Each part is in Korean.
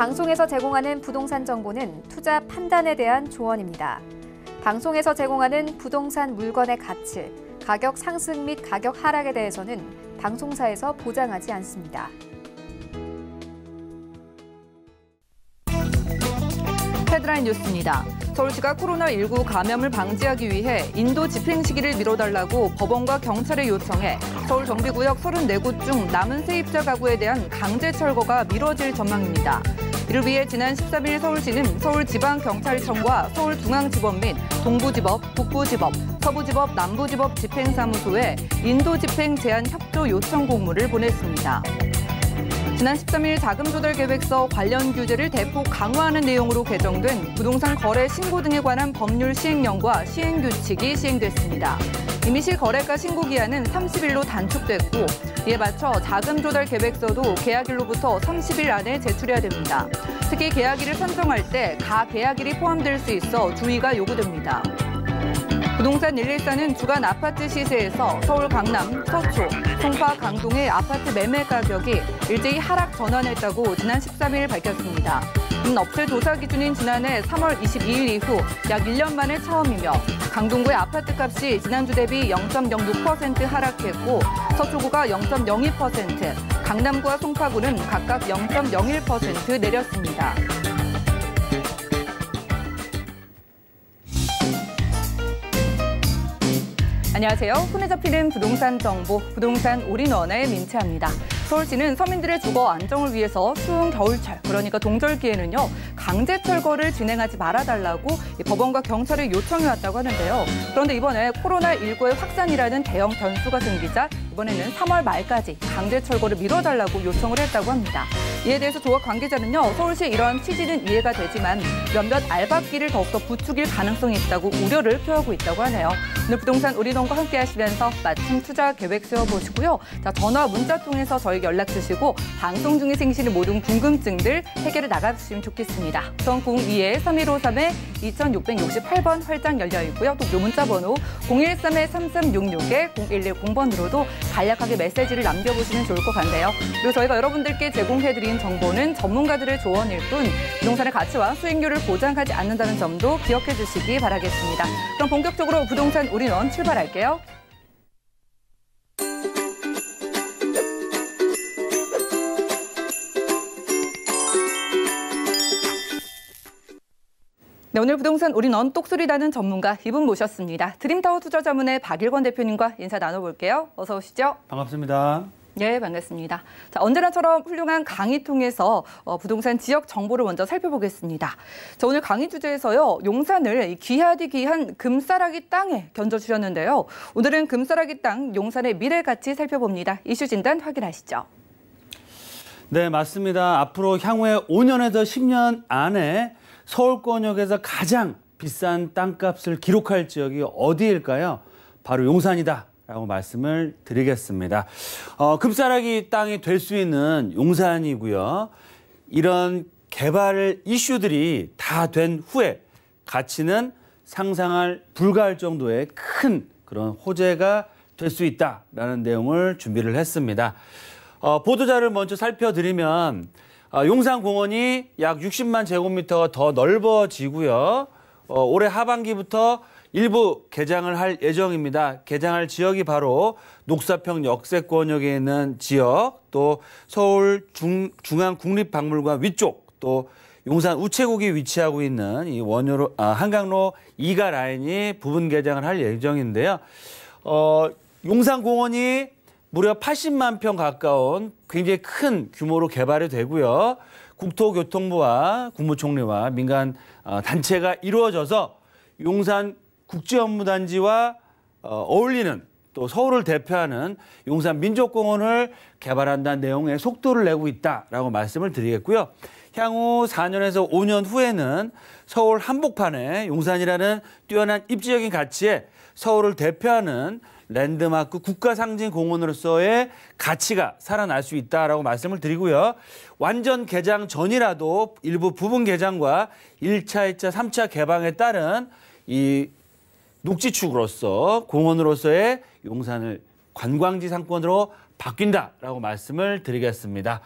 방송에서 제공하는 부동산 정보는 투자 판단에 대한 조언입니다. 방송에서 제공하는 부동산 물건의 가치, 가격 상승 및 가격 하락에 대해서는 방송사에서 보장하지 않습니다. 헤드라인 뉴스입니다. 서울시가 코로나19 감염을 방지하기 위해 인도 집행 시기를 미뤄달라고 법원과 경찰에 요청해 서울경비구역 34곳 중 남은 세입자 가구에 대한 강제 철거가 미뤄질 전망입니다. 이를 위해 지난 13일 서울시는 서울지방경찰청과 서울중앙지법 및 동부지법, 북부지법, 서부지법, 남부지법 집행사무소에 인도 집행 제한 협조 요청 공문을 보냈습니다. 지난 13일 자금조달계획서 관련 규제를 대폭 강화하는 내용으로 개정된 부동산 거래 신고 등에 관한 법률 시행령과 시행규칙이 시행됐습니다. 이미 실거래가 신고 기한은 30일로 단축됐고 이에 맞춰 자금조달계획서도 계약일로부터 30일 안에 제출해야 됩니다. 특히 계약일을 선정할 때 가계약일이 포함될 수 있어 주의가 요구됩니다. 부동산 114는 주간 아파트 시세에서 서울 강남, 서초, 송파, 강동의 아파트 매매 가격이 일제히 하락 전환했다고 지난 13일 밝혔습니다. 업체 조사 기준인 지난해 3월 22일 이후 약 1년 만에 처음이며 강동구의 아파트 값이 지난주 대비 0.06% 하락했고 서초구가 0.02%, 강남구와 송파구는 각각 0.01% 내렸습니다. 안녕하세요. 손에 잡히는 부동산 정보, 부동산 올인원의 민채합니다. 서울시는 서민들의 주거 안정을 위해서 추운 겨울철, 그러니까 동절기에는요, 강제 철거를 진행하지 말아달라고 법원과 경찰에 요청해왔다고 하는데요. 그런데 이번에 코로나19의 확산이라는 대형 변수가 생기자 이번에는 3월 말까지 강제 철거를 미뤄달라고 요청을 했다고 합니다. 이에 대해서 조합 관계자는요, 서울시의 이러한 취지는 이해가 되지만 몇몇 알박기를 더욱더 부추길 가능성이 있다고 우려를 표하고 있다고 하네요. 오늘 부동산 올인원과 함께 하시면서 마침 투자 계획 세워보시고요. 자, 전화, 문자 통해서 저희 연락 주시고 방송 중에 생기시는 모든 궁금증들 해결해 나가주시면 좋겠습니다. 우선 02-3153-2668번 활짝 열려 있고요. 또 문자 번호 013-3366-0110번으로도 간략하게 메시지를 남겨보시면 좋을 것 같네요. 그리고 저희가 여러분들께 제공해드린 정보는 전문가들의 조언일 뿐 부동산의 가치와 수익률을 보장하지 않는다는 점도 기억해 주시기 바라겠습니다. 그럼 본격적으로 부동산 올인원 출발할게요. 네, 오늘 부동산 올인원 똑소리 나는 전문가 이분 모셨습니다. 드림타워 투자자문의 박일권 대표님과 인사 나눠볼게요. 어서 오시죠. 반갑습니다. 네, 반갑습니다. 자, 언제나처럼 훌륭한 강의 통해서 부동산 지역 정보를 먼저 살펴보겠습니다. 자, 오늘 강의 주제에서요, 용산을 귀하디 귀한 금싸라기 땅에 견져주셨는데요. 오늘은 금싸라기 땅 용산의 미래 가치 살펴봅니다. 이슈 진단 확인하시죠. 네, 맞습니다. 앞으로 향후에 5년에서 10년 안에 서울권역에서 가장 비싼 땅값을 기록할 지역이 어디일까요? 바로 용산이다 라고 말씀을 드리겠습니다. 금싸라기 땅이 될 수 있는 용산이고요. 이런 개발 이슈들이 다 된 후에 가치는 상상할 불가할 정도의 큰 그런 호재가 될 수 있다라는 내용을 준비를 했습니다. 보도자를 먼저 살펴드리면 용산공원이 약 60만 제곱미터가 더 넓어지고요. 올해 하반기부터 일부 개장을 할 예정입니다. 개장할 지역이 바로 녹사평 역세권역에 있는 지역, 또 서울 중앙국립박물관 위쪽, 또 용산 우체국이 위치하고 있는 이 한강로 2가 라인이 부분 개장을 할 예정인데요. 용산공원이 무려 80만 평 가까운 굉장히 큰 규모로 개발이 되고요. 국토교통부와 국무총리와 민간 단체가 이루어져서 용산 국제업무단지와 어울리는 또 서울을 대표하는 용산 민족공원을 개발한다는 내용의 속도를 내고 있다라고 말씀을 드리겠고요. 향후 4년에서 5년 후에는 서울 한복판에 용산이라는 뛰어난 입지적인 가치에 서울을 대표하는 랜드마크 국가상징공원으로서의 가치가 살아날 수 있다라고 말씀을 드리고요. 완전 개장 전이라도 일부 부분 개장과 1차, 2차, 3차 개방에 따른 이 녹지축으로서 공원으로서의 용산을 관광지 상권으로 바뀐다라고 말씀을 드리겠습니다.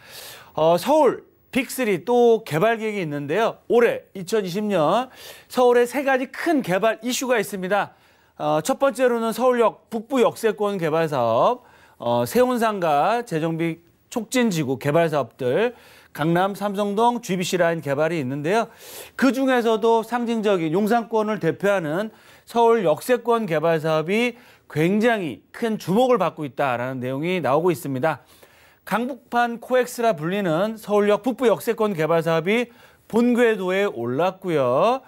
서울 빅3 또 개발 계획이 있는데요. 올해 2020년 서울에 세 가지 큰 개발 이슈가 있습니다. 첫 번째로는 서울역 북부 역세권 개발 사업, 세운상가 재정비 촉진지구 개발 사업들, 강남 삼성동 GBC 라인 개발이 있는데요. 그중에서도 상징적인 용산권을 대표하는 서울 역세권 개발 사업이 굉장히 큰 주목을 받고 있다라는 내용이 나오고 있습니다. 강북판 코엑스라 불리는 서울역 북부 역세권 개발 사업이 본궤도에 올랐고요.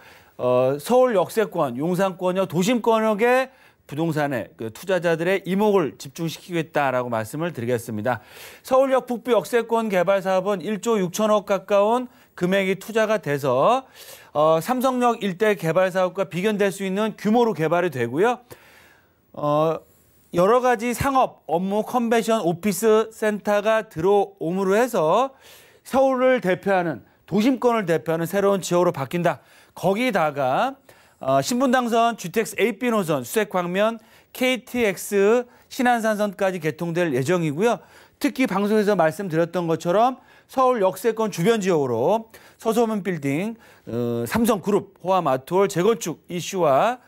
서울 역세권, 용산권역, 도심권역의 부동산에 투자자들의 이목을 집중시키겠다라고 말씀을 드리겠습니다. 서울역 북부 역세권 개발 사업은 1조 6천억 가까운 금액이 투자가 돼서 삼성역 일대 개발 사업과 비견될 수 있는 규모로 개발이 되고요. 여러 가지 상업, 업무, 컨벤션, 오피스 센터가 들어옴으로 해서 서울을 대표하는, 도심권을 대표하는 새로운 지역으로 바뀐다. 거기다가 신분당선, GTX AB 노선, 수색광면, KTX 신안산선까지 개통될 예정이고요. 특히 방송에서 말씀드렸던 것처럼 서울 역세권 주변 지역으로 서소문 빌딩, 삼성그룹, 호화마트홀 재건축 이슈와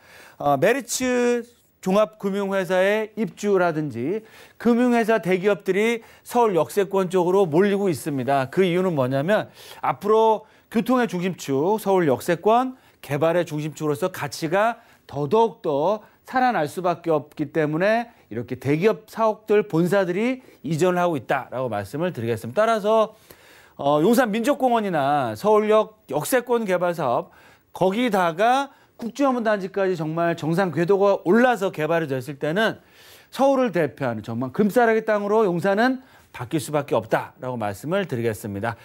메리츠 종합금융회사의 입주라든지 금융회사 대기업들이 서울 역세권 쪽으로 몰리고 있습니다. 그 이유는 뭐냐면 앞으로 교통의 중심축, 서울 역세권, 개발의 중심축으로서 가치가 더더욱더 살아날 수밖에 없기 때문에 이렇게 대기업 사옥들, 본사들이 이전을 하고 있다라고 말씀을 드리겠습니다. 따라서 용산 민족공원이나 서울역 역세권 개발 사업, 거기다가 국제어문단지까지 정말 정상 궤도가 올라서 개발이 됐을 때는 서울을 대표하는 정말 금싸라기 땅으로 용산은 바뀔 수밖에 없다라고 말씀을 드리겠습니다.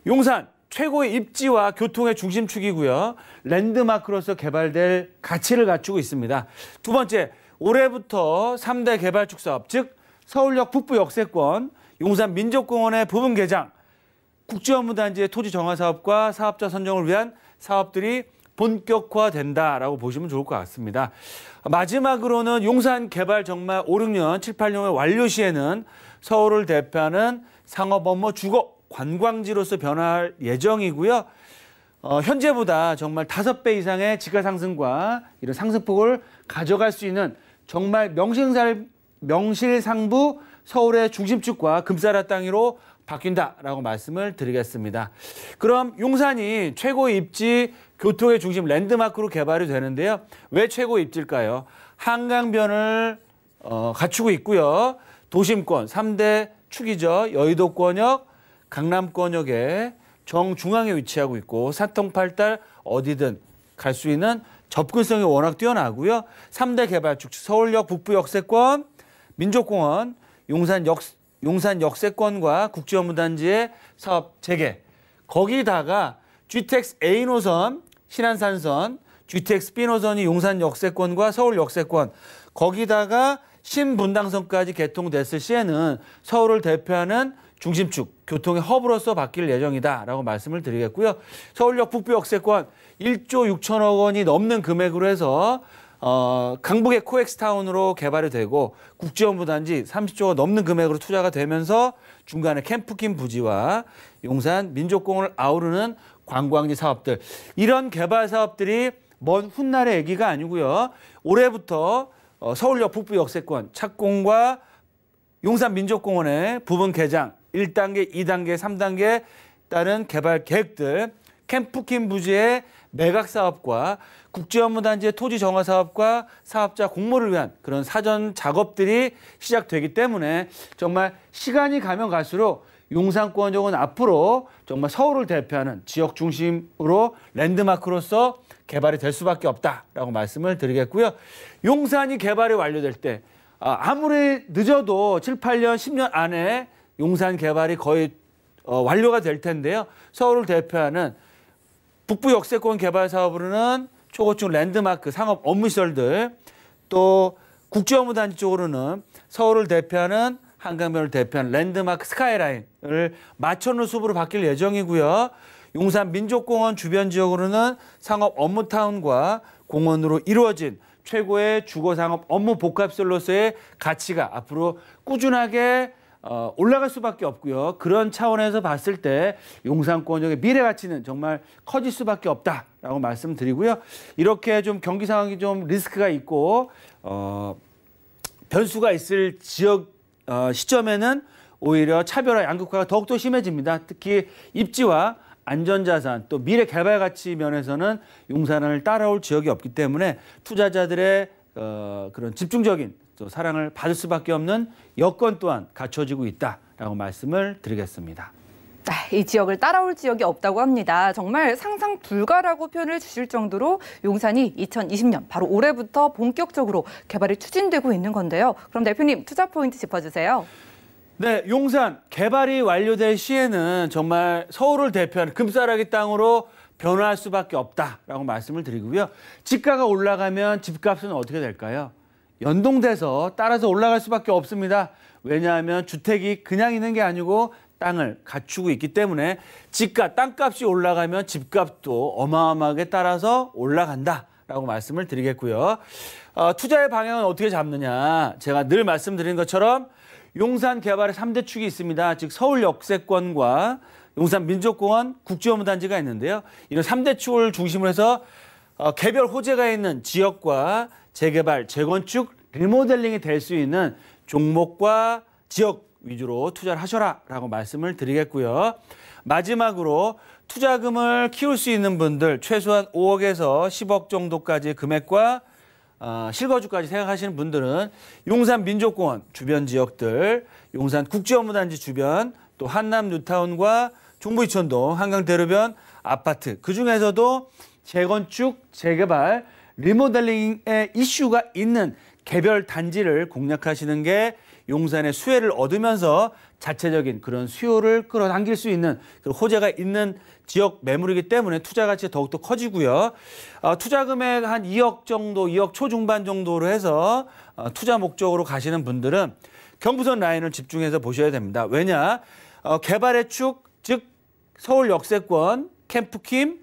용산 최고의 입지와 교통의 중심축이고요. 랜드마크로서 개발될 가치를 갖추고 있습니다. 두 번째, 올해부터 3대 개발축 사업, 즉 서울역 북부 역세권, 용산 민족공원의 부분 개장, 국제업무단지의 토지 정화 사업과 사업자 선정을 위한 사업들이 본격화된다라고 보시면 좋을 것 같습니다. 마지막으로는 용산 개발 정말 5, 6년, 7, 8년의 완료 시에는 서울을 대표하는 상업 업무 주거 관광지로서 변화할 예정이고요. 현재보다 정말 5배 이상의 지가 상승과 이런 상승폭을 가져갈 수 있는 정말 명실상부 서울의 중심축과 금싸라 땅으로 바뀐다라고 말씀을 드리겠습니다. 그럼 용산이 최고의 입지, 교통의 중심 랜드마크로 개발이 되는데요. 왜 최고의 입지일까요? 한강변을 갖추고 있고요. 도심권 3대 축이죠. 여의도권역, 강남권역의 정중앙에 위치하고 있고 사통팔달 어디든 갈 수 있는 접근성이 워낙 뛰어나고요. 3대 개발축 서울역 북부 역세권, 민족공원, 용산 역세권과 국제업무단지의 사업 재개, 거기다가 GTX A 노선, 신안산선, GTX B 노선이 용산 역세권과 서울 역세권, 거기다가 신분당선까지 개통됐을 시에는 서울을 대표하는 중심축, 교통의 허브로서 바뀔 예정이다라고 말씀을 드리겠고요. 서울역 북부 역세권 1조 6천억 원이 넘는 금액으로 해서 강북의 코엑스타운으로 개발이 되고 국제업무단지 30조가 넘는 금액으로 투자가 되면서 중간에 캠프킨 부지와 용산 민족공원을 아우르는 관광지 사업들, 이런 개발 사업들이 먼 훗날의 얘기가 아니고요. 올해부터 서울역 북부 역세권 착공과 용산 민족공원의 부분 개장 1단계, 2단계, 3단계 따른 개발 계획들, 캠프킨 부지의 매각 사업과 국제업무단지의 토지 정화 사업과 사업자 공모를 위한 그런 사전 작업들이 시작되기 때문에 정말 시간이 가면 갈수록 용산권역은 앞으로 정말 서울을 대표하는 지역 중심으로 랜드마크로서 개발이 될 수밖에 없다라고 말씀을 드리겠고요. 용산이 개발이 완료될 때 아무리 늦어도 7, 8년, 10년 안에 용산 개발이 거의 완료가 될 텐데요. 서울을 대표하는 북부 역세권 개발 사업으로는 초고층 랜드마크 상업 업무시설들, 또 국제업무단지 쪽으로는 서울을 대표하는 한강변을 대표하는 랜드마크 스카이라인을 맞춰놓은 숲으로 바뀔 예정이고요. 용산 민족공원 주변 지역으로는 상업 업무타운과 공원으로 이루어진 최고의 주거상업 업무 복합시설로서의 가치가 앞으로 꾸준하게 올라갈 수밖에 없고요. 그런 차원에서 봤을 때 용산권역의 미래 가치는 정말 커질 수밖에 없다라고 말씀드리고요. 이렇게 좀 경기 상황이 좀 리스크가 있고 변수가 있을 지역 시점에는 오히려 차별화 양극화가 더욱더 심해집니다. 특히 입지와 안전자산 또 미래 개발 가치 면에서는 용산을 따라올 지역이 없기 때문에 투자자들의 그런 집중적인 또 사랑을 받을 수밖에 없는 여건 또한 갖춰지고 있다라고 말씀을 드리겠습니다. 이 지역을 따라올 지역이 없다고 합니다. 정말 상상 불가라고 표현을 주실 정도로 용산이 2020년 바로 올해부터 본격적으로 개발이 추진되고 있는 건데요. 그럼 대표님 투자 포인트 짚어주세요. 네, 용산 개발이 완료될 시에는 정말 서울을 대표하는 금싸라기 땅으로 변화할 수밖에 없다라고 말씀을 드리고요. 집가가 올라가면 집값은 어떻게 될까요? 연동돼서 따라서 올라갈 수밖에 없습니다. 왜냐하면 주택이 그냥 있는 게 아니고 땅을 갖추고 있기 때문에 집가, 땅값이 올라가면 집값도 어마어마하게 따라서 올라간다라고 말씀을 드리겠고요. 투자의 방향은 어떻게 잡느냐. 제가 늘 말씀드린 것처럼 용산 개발의 3대 축이 있습니다. 즉 서울 역세권과 용산 민족공원 국제업무단지가 있는데요. 이런 3대 축을 중심으로 해서 개별 호재가 있는 지역과 재개발, 재건축, 리모델링이 될 수 있는 종목과 지역 위주로 투자를 하셔라라고 말씀을 드리겠고요. 마지막으로 투자금을 키울 수 있는 분들 최소한 5억에서 10억 정도까지 금액과 실거주까지 생각하시는 분들은 용산 민족공원 주변 지역들, 용산 국제업무단지 주변, 또 한남 뉴타운과 중부이천동, 한강대로변 아파트 그중에서도 재건축, 재개발, 리모델링의 이슈가 있는 개별 단지를 공략하시는 게 용산의 수혜를 얻으면서 자체적인 그런 수요를 끌어당길 수 있는 그런 호재가 있는 지역 매물이기 때문에 투자 가치가 더욱더 커지고요. 투자 금액 한 2억 정도, 2억 초중반 정도로 해서 투자 목적으로 가시는 분들은 경부선 라인을 집중해서 보셔야 됩니다. 왜냐? 개발의 축, 즉 서울 역세권, 캠프킴,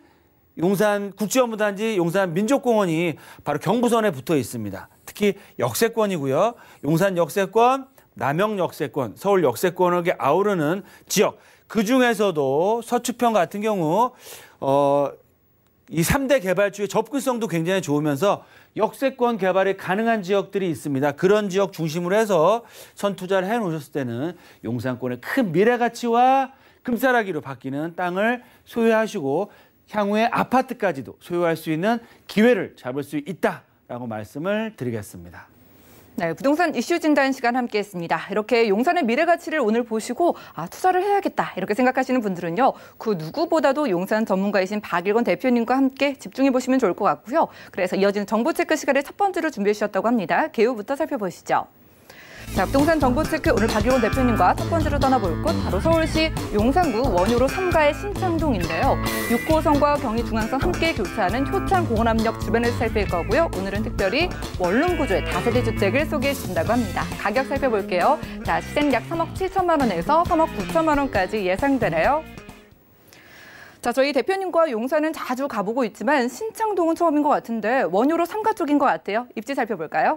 용산 국제업무단지, 용산 민족공원이 바로 경부선에 붙어 있습니다. 특히 역세권이고요. 용산 역세권, 남영 역세권, 서울 역세권을 아우르는 지역. 그중에서도 서초평 같은 경우 이 3대 개발주의 접근성도 굉장히 좋으면서 역세권 개발이 가능한 지역들이 있습니다. 그런 지역 중심으로 해서 선투자를 해놓으셨을 때는 용산권의 큰 미래 가치와 금싸라기로 바뀌는 땅을 소유하시고 향후에 아파트까지도 소유할 수 있는 기회를 잡을 수 있다라고 말씀을 드리겠습니다. 네, 부동산 이슈 진단 시간 함께했습니다. 이렇게 용산의 미래 가치를 오늘 보시고 투자를 해야겠다 이렇게 생각하시는 분들은요. 그 누구보다도 용산 전문가이신 박일권 대표님과 함께 집중해 보시면 좋을 것 같고요. 그래서 이어지는 정보 체크 시간을 첫 번째로 준비해 주셨다고 합니다. 개요부터 살펴보시죠. 자, 부동산 정보체크 오늘 박일권 대표님과 첫 번째로 떠나볼 곳 바로 서울시 용산구 원효로 3가의 신창동인데요. 6호선과 경의중앙선 함께 교차하는 효창공원암역 주변을 살필 거고요. 오늘은 특별히 원룸 구조의 다세대 주택을 소개해 주신다고 합니다. 가격 살펴볼게요. 자, 시세는 약 3억 7천만 원에서 3억 9천만 원까지 예상되네요. 자, 저희 대표님과 용산은 자주 가보고 있지만 신창동은 처음인 것 같은데 원효로 3가 쪽인 것 같아요. 입지 살펴볼까요?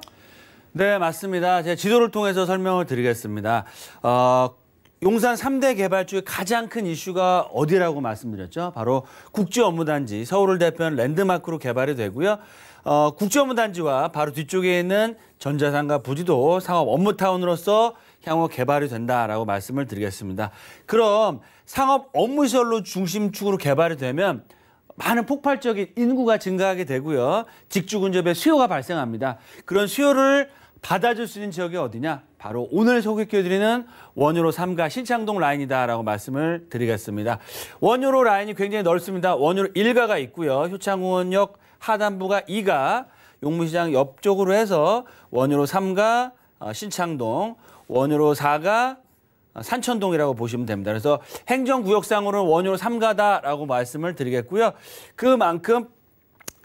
네, 맞습니다. 제가 지도를 통해서 설명을 드리겠습니다. 용산 3대 개발주의 가장 큰 이슈가 어디라고 말씀드렸죠? 바로 국제업무단지, 서울을 대표하는 랜드마크로 개발이 되고요. 국제업무단지와 바로 뒤쪽에 있는 전자상가 부지도 상업 업무타운으로서 향후 개발이 된다라고 말씀을 드리겠습니다. 그럼 상업 업무시설로 중심축으로 개발이 되면 많은 폭발적인 인구가 증가하게 되고요. 직주 근접의 수요가 발생합니다. 그런 수요를 받아줄 수 있는 지역이 어디냐? 바로 오늘 소개해드리는 원효로 3가 신창동 라인이다라고 말씀을 드리겠습니다. 원효로 라인이 굉장히 넓습니다. 원효로 1가가 있고요. 효창공원역 하단부가 2가, 용문시장 옆쪽으로 해서 원효로 3가 신창동, 원효로 4가 산천동이라고 보시면 됩니다. 그래서 행정구역상으로는 원효로 3가다라고 말씀을 드리겠고요. 그만큼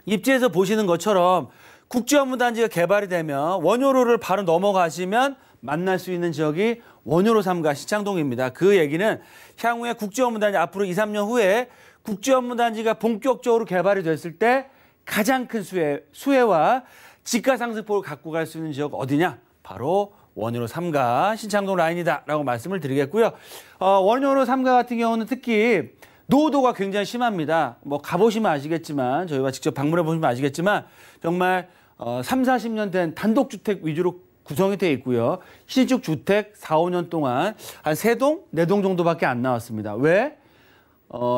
입지에서 보시는 것처럼 국제업무단지가 개발이 되면 원효로를 바로 넘어가시면 만날 수 있는 지역이 원효로 3가 신창동입니다. 그 얘기는 향후에 국제업무단지 앞으로 2, 3년 후에 국제업무단지가 본격적으로 개발이 됐을 때 가장 큰 수혜와 집가 상승폭을 갖고 갈 수 있는 지역 어디냐? 바로 원효로 3가 신창동 라인이다라고 말씀을 드리겠고요. 원효로 3가 같은 경우는 특히 노후도가 굉장히 심합니다. 뭐 가보시면 아시겠지만 저희가 직접 방문해 보시면 아시겠지만 정말 3, 40년 된 단독주택 위주로 구성이 되어 있고요. 신축 주택 4, 5년 동안 한 3동, 4동 정도밖에 안 나왔습니다. 왜?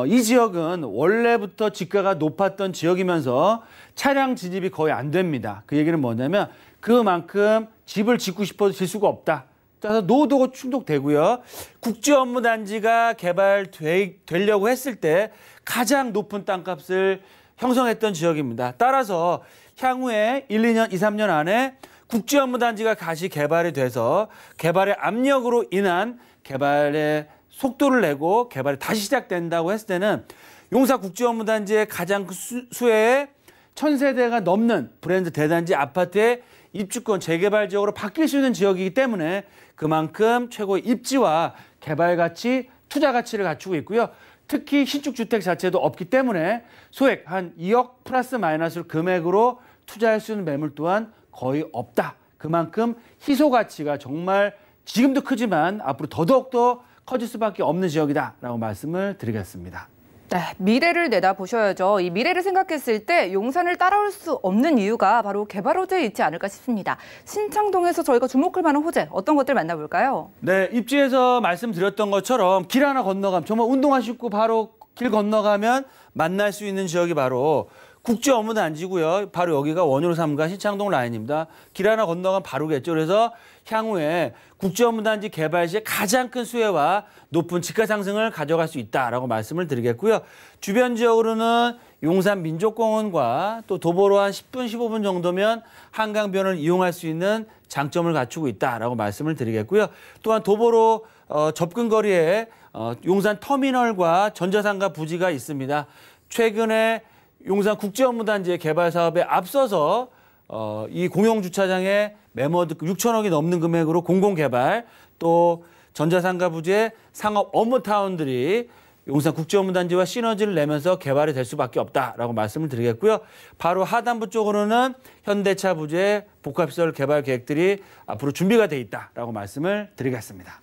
이 지역은 원래부터 지가가 높았던 지역이면서 차량 진입이 거의 안 됩니다. 그 얘기는 뭐냐면 그만큼 집을 짓고 싶어도 질 수가 없다. 따라서 노후도가 충족되고요. 국제업무단지가 개발되려고 했을 때 가장 높은 땅값을 형성했던 지역입니다. 따라서 향후에 1, 2년, 2, 3년 안에 국제업무단지가 다시 개발이 돼서 개발의 압력으로 인한 개발의 속도를 내고 개발이 다시 시작된다고 했을 때는 용사국제업무단지의 가장 수혜의 1000세대가 넘는 브랜드 대단지 아파트의 입주권 재개발 지역으로 바뀔 수 있는 지역이기 때문에 그만큼 최고의 입지와 개발 가치, 투자 가치를 갖추고 있고요. 특히 신축 주택 자체도 없기 때문에 소액 한 2억 플러스 마이너스 금액으로 투자할 수 있는 매물 또한 거의 없다. 그만큼 희소 가치가 정말 지금도 크지만 앞으로 더더욱더 커질 수밖에 없는 지역이다라고 말씀을 드리겠습니다. 네, 미래를 내다보셔야죠. 이 미래를 생각했을 때 용산을 따라올 수 없는 이유가 바로 개발 호재에 있지 않을까 싶습니다. 신창동에서 저희가 주목할 만한 호재, 어떤 것들 만나볼까요? 네, 입지에서 말씀드렸던 것처럼 길 하나 건너가면 정말 운동하시고 바로 길 건너가면 만날 수 있는 지역이 바로 국제업무단지고요. 바로 여기가 원효로 3가 신창동 라인입니다. 길 하나 건너가면 바로겠죠. 그래서 향후에 국제업무단지 개발 시에 가장 큰 수혜와 높은 지가 상승을 가져갈 수 있다라고 말씀을 드리겠고요. 주변 지역으로는 용산 민족공원과 또 도보로 한 10분, 15분 정도면 한강변을 이용할 수 있는 장점을 갖추고 있다라고 말씀을 드리겠고요. 또한 도보로 접근 거리에 용산 터미널과 전자상가 부지가 있습니다. 최근에 용산 국제업무단지의 개발 사업에 앞서서 이 공용주차장에 매모득 6천억이 넘는 금액으로 공공개발 또 전자상가 부지의 상업 업무타운들이 용산 국제업무단지와 시너지를 내면서 개발이 될 수밖에 없다라고 말씀을 드리겠고요. 바로 하단부 쪽으로는 현대차 부지의 복합시설 개발 계획들이 앞으로 준비가 돼 있다라고 말씀을 드리겠습니다.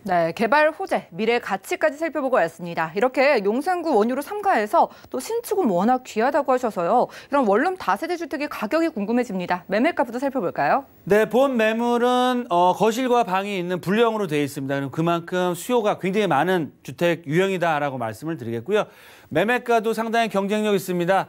네, 개발 호재, 미래 가치까지 살펴보고 왔습니다. 이렇게 용산구 원효로 3가에서 또 신축은 워낙 귀하다고 하셔서요. 이런 원룸 다세대 주택의 가격이 궁금해집니다. 매매가부터 살펴볼까요? 네, 본 매물은 거실과 방이 있는 분령으로 되어 있습니다. 그만큼 수요가 굉장히 많은 주택 유형이다라고 말씀을 드리겠고요. 매매가도 상당히 경쟁력 있습니다.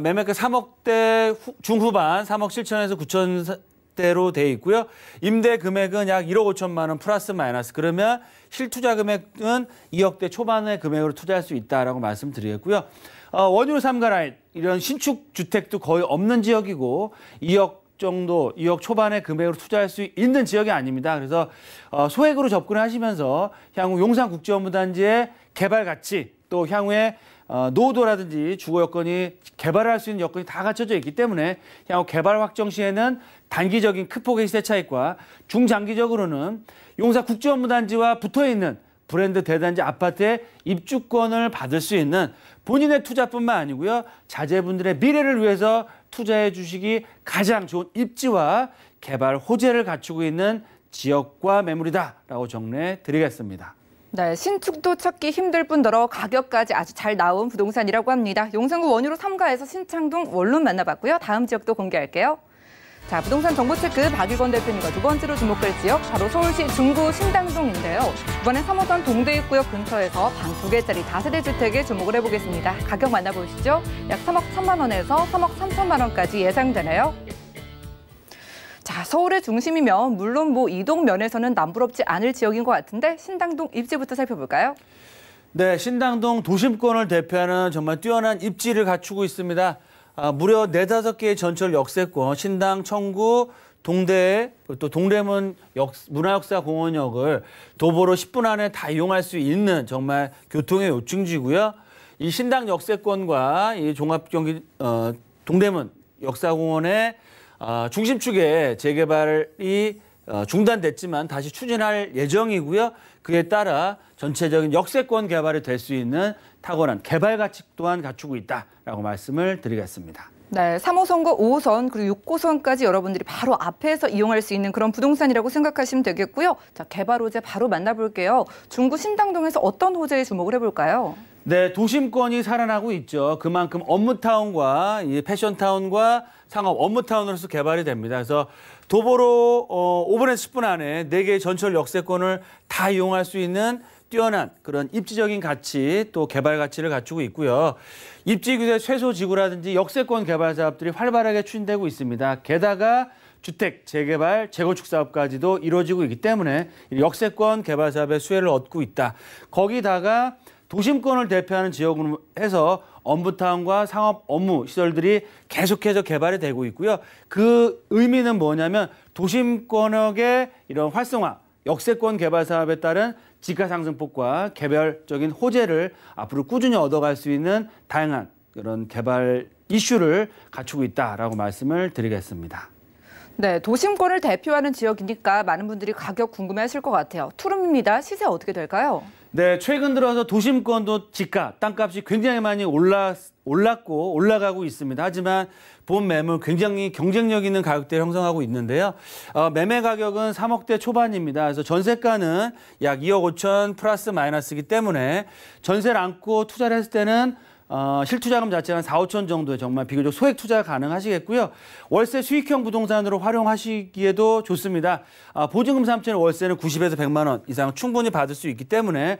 매매가 3억대 중후반, 3억 7천에서 9천 대로 돼 있고요. 임대 금액은 약 1억 5천만 원 플러스 마이너스. 그러면 실투자 금액은 2억대 초반의 금액으로 투자할 수 있다라고 말씀드리겠고요. 원효로 3가 라인 이런 신축 주택도 거의 없는 지역이고 2억 정도, 2억 초반의 금액으로 투자할 수 있는 지역이 아닙니다. 그래서 소액으로 접근하시면서 향후 용산국제업무단지의 개발 가치 또 향후에 노후도라든지 주거 여건이 개발할 수 있는 여건이 다 갖춰져 있기 때문에 향후 개발 확정 시에는 단기적인 크폭의 시세 차익과 중장기적으로는 용산 국제업무단지와 붙어있는 브랜드 대단지 아파트의 입주권을 받을 수 있는 본인의 투자뿐만 아니고요. 자제분들의 미래를 위해서 투자해 주시기 가장 좋은 입지와 개발 호재를 갖추고 있는 지역과 매물이다라고 정리해 드리겠습니다. 네, 신축도 찾기 힘들 뿐더러 가격까지 아주 잘 나온 부동산이라고 합니다. 용산구 원효로 3가에서 신창동 원룸 만나봤고요. 다음 지역도 공개할게요. 자, 부동산 정보체크 박일권 대표님과 두 번째로 주목할 지역 바로 서울시 중구 신당동인데요. 이번엔 3호선 동대입구역 근처에서 방 2개짜리 다세대 주택에 주목을 해보겠습니다. 가격 만나보시죠. 약 3억 1천만 원에서 3억 3천만 원까지 예상되네요. 자, 서울의 중심이면 물론 이동 면에서는 남부럽지 않을 지역인 것 같은데 신당동 입지부터 살펴볼까요? 네, 신당동 도심권을 대표하는 정말 뛰어난 입지를 갖추고 있습니다. 무려 4, 5개의 전철 역세권, 신당, 청구, 동대, 또 동대문 문화역사공원역을 도보로 10분 안에 다 이용할 수 있는 정말 교통의 요충지고요. 이 신당 역세권과 이 종합경기 동대문 역사공원의 중심축의 재개발이 중단됐지만 다시 추진할 예정이고요. 그에 따라 전체적인 역세권 개발이 될 수 있는 탁월한 개발 가치 또한 갖추고 있다라고 말씀을 드리겠습니다. 네, 3호선과 5호선 그리고 6호선까지 여러분들이 바로 앞에서 이용할 수 있는 그런 부동산이라고 생각하시면 되겠고요. 자, 개발 호재 바로 만나볼게요. 중구 신당동에서 어떤 호재에 주목을 해볼까요? 네, 도심권이 살아나고 있죠. 그만큼 업무타운과 패션타운과 상업 업무타운으로서 개발이 됩니다. 그래서 도보로 5분에서 10분 안에 4개의 전철 역세권을 다 이용할 수 있는 뛰어난 그런 입지적인 가치 또 개발 가치를 갖추고 있고요. 입지 규제 최소 지구라든지 역세권 개발 사업들이 활발하게 추진되고 있습니다. 게다가 주택 재개발, 재건축 사업까지도 이루어지고 있기 때문에 역세권 개발 사업의 수혜를 얻고 있다. 거기다가 도심권을 대표하는 지역으로 해서 업무타운과 상업 업무 시설들이 계속해서 개발이 되고 있고요. 그 의미는 뭐냐면 도심권역의 이런 활성화, 역세권 개발 사업에 따른 지가 상승폭과 개별적인 호재를 앞으로 꾸준히 얻어갈 수 있는 다양한 그런 개발 이슈를 갖추고 있다라고 말씀을 드리겠습니다. 네, 도심권을 대표하는 지역이니까 많은 분들이 가격 궁금해하실 것 같아요. 투룸입니다. 시세 어떻게 될까요? 네, 최근 들어서 도심권도 지가, 땅값이 굉장히 많이 올랐고 올라가고 있습니다. 하지만 본 매물 굉장히 경쟁력 있는 가격대를 형성하고 있는데요. 매매 가격은 3억대 초반입니다. 그래서 전세가는 약 2억 5천 플러스 마이너스이기 때문에 전세를 안고 투자를 했을 때는 실투자금 자체가 한 4, 5천 정도에 정말 비교적 소액 투자 가능하시겠고요. 월세 수익형 부동산으로 활용하시기에도 좋습니다. 보증금 3천에 월세는 90에서 100만 원 이상 충분히 받을 수 있기 때문에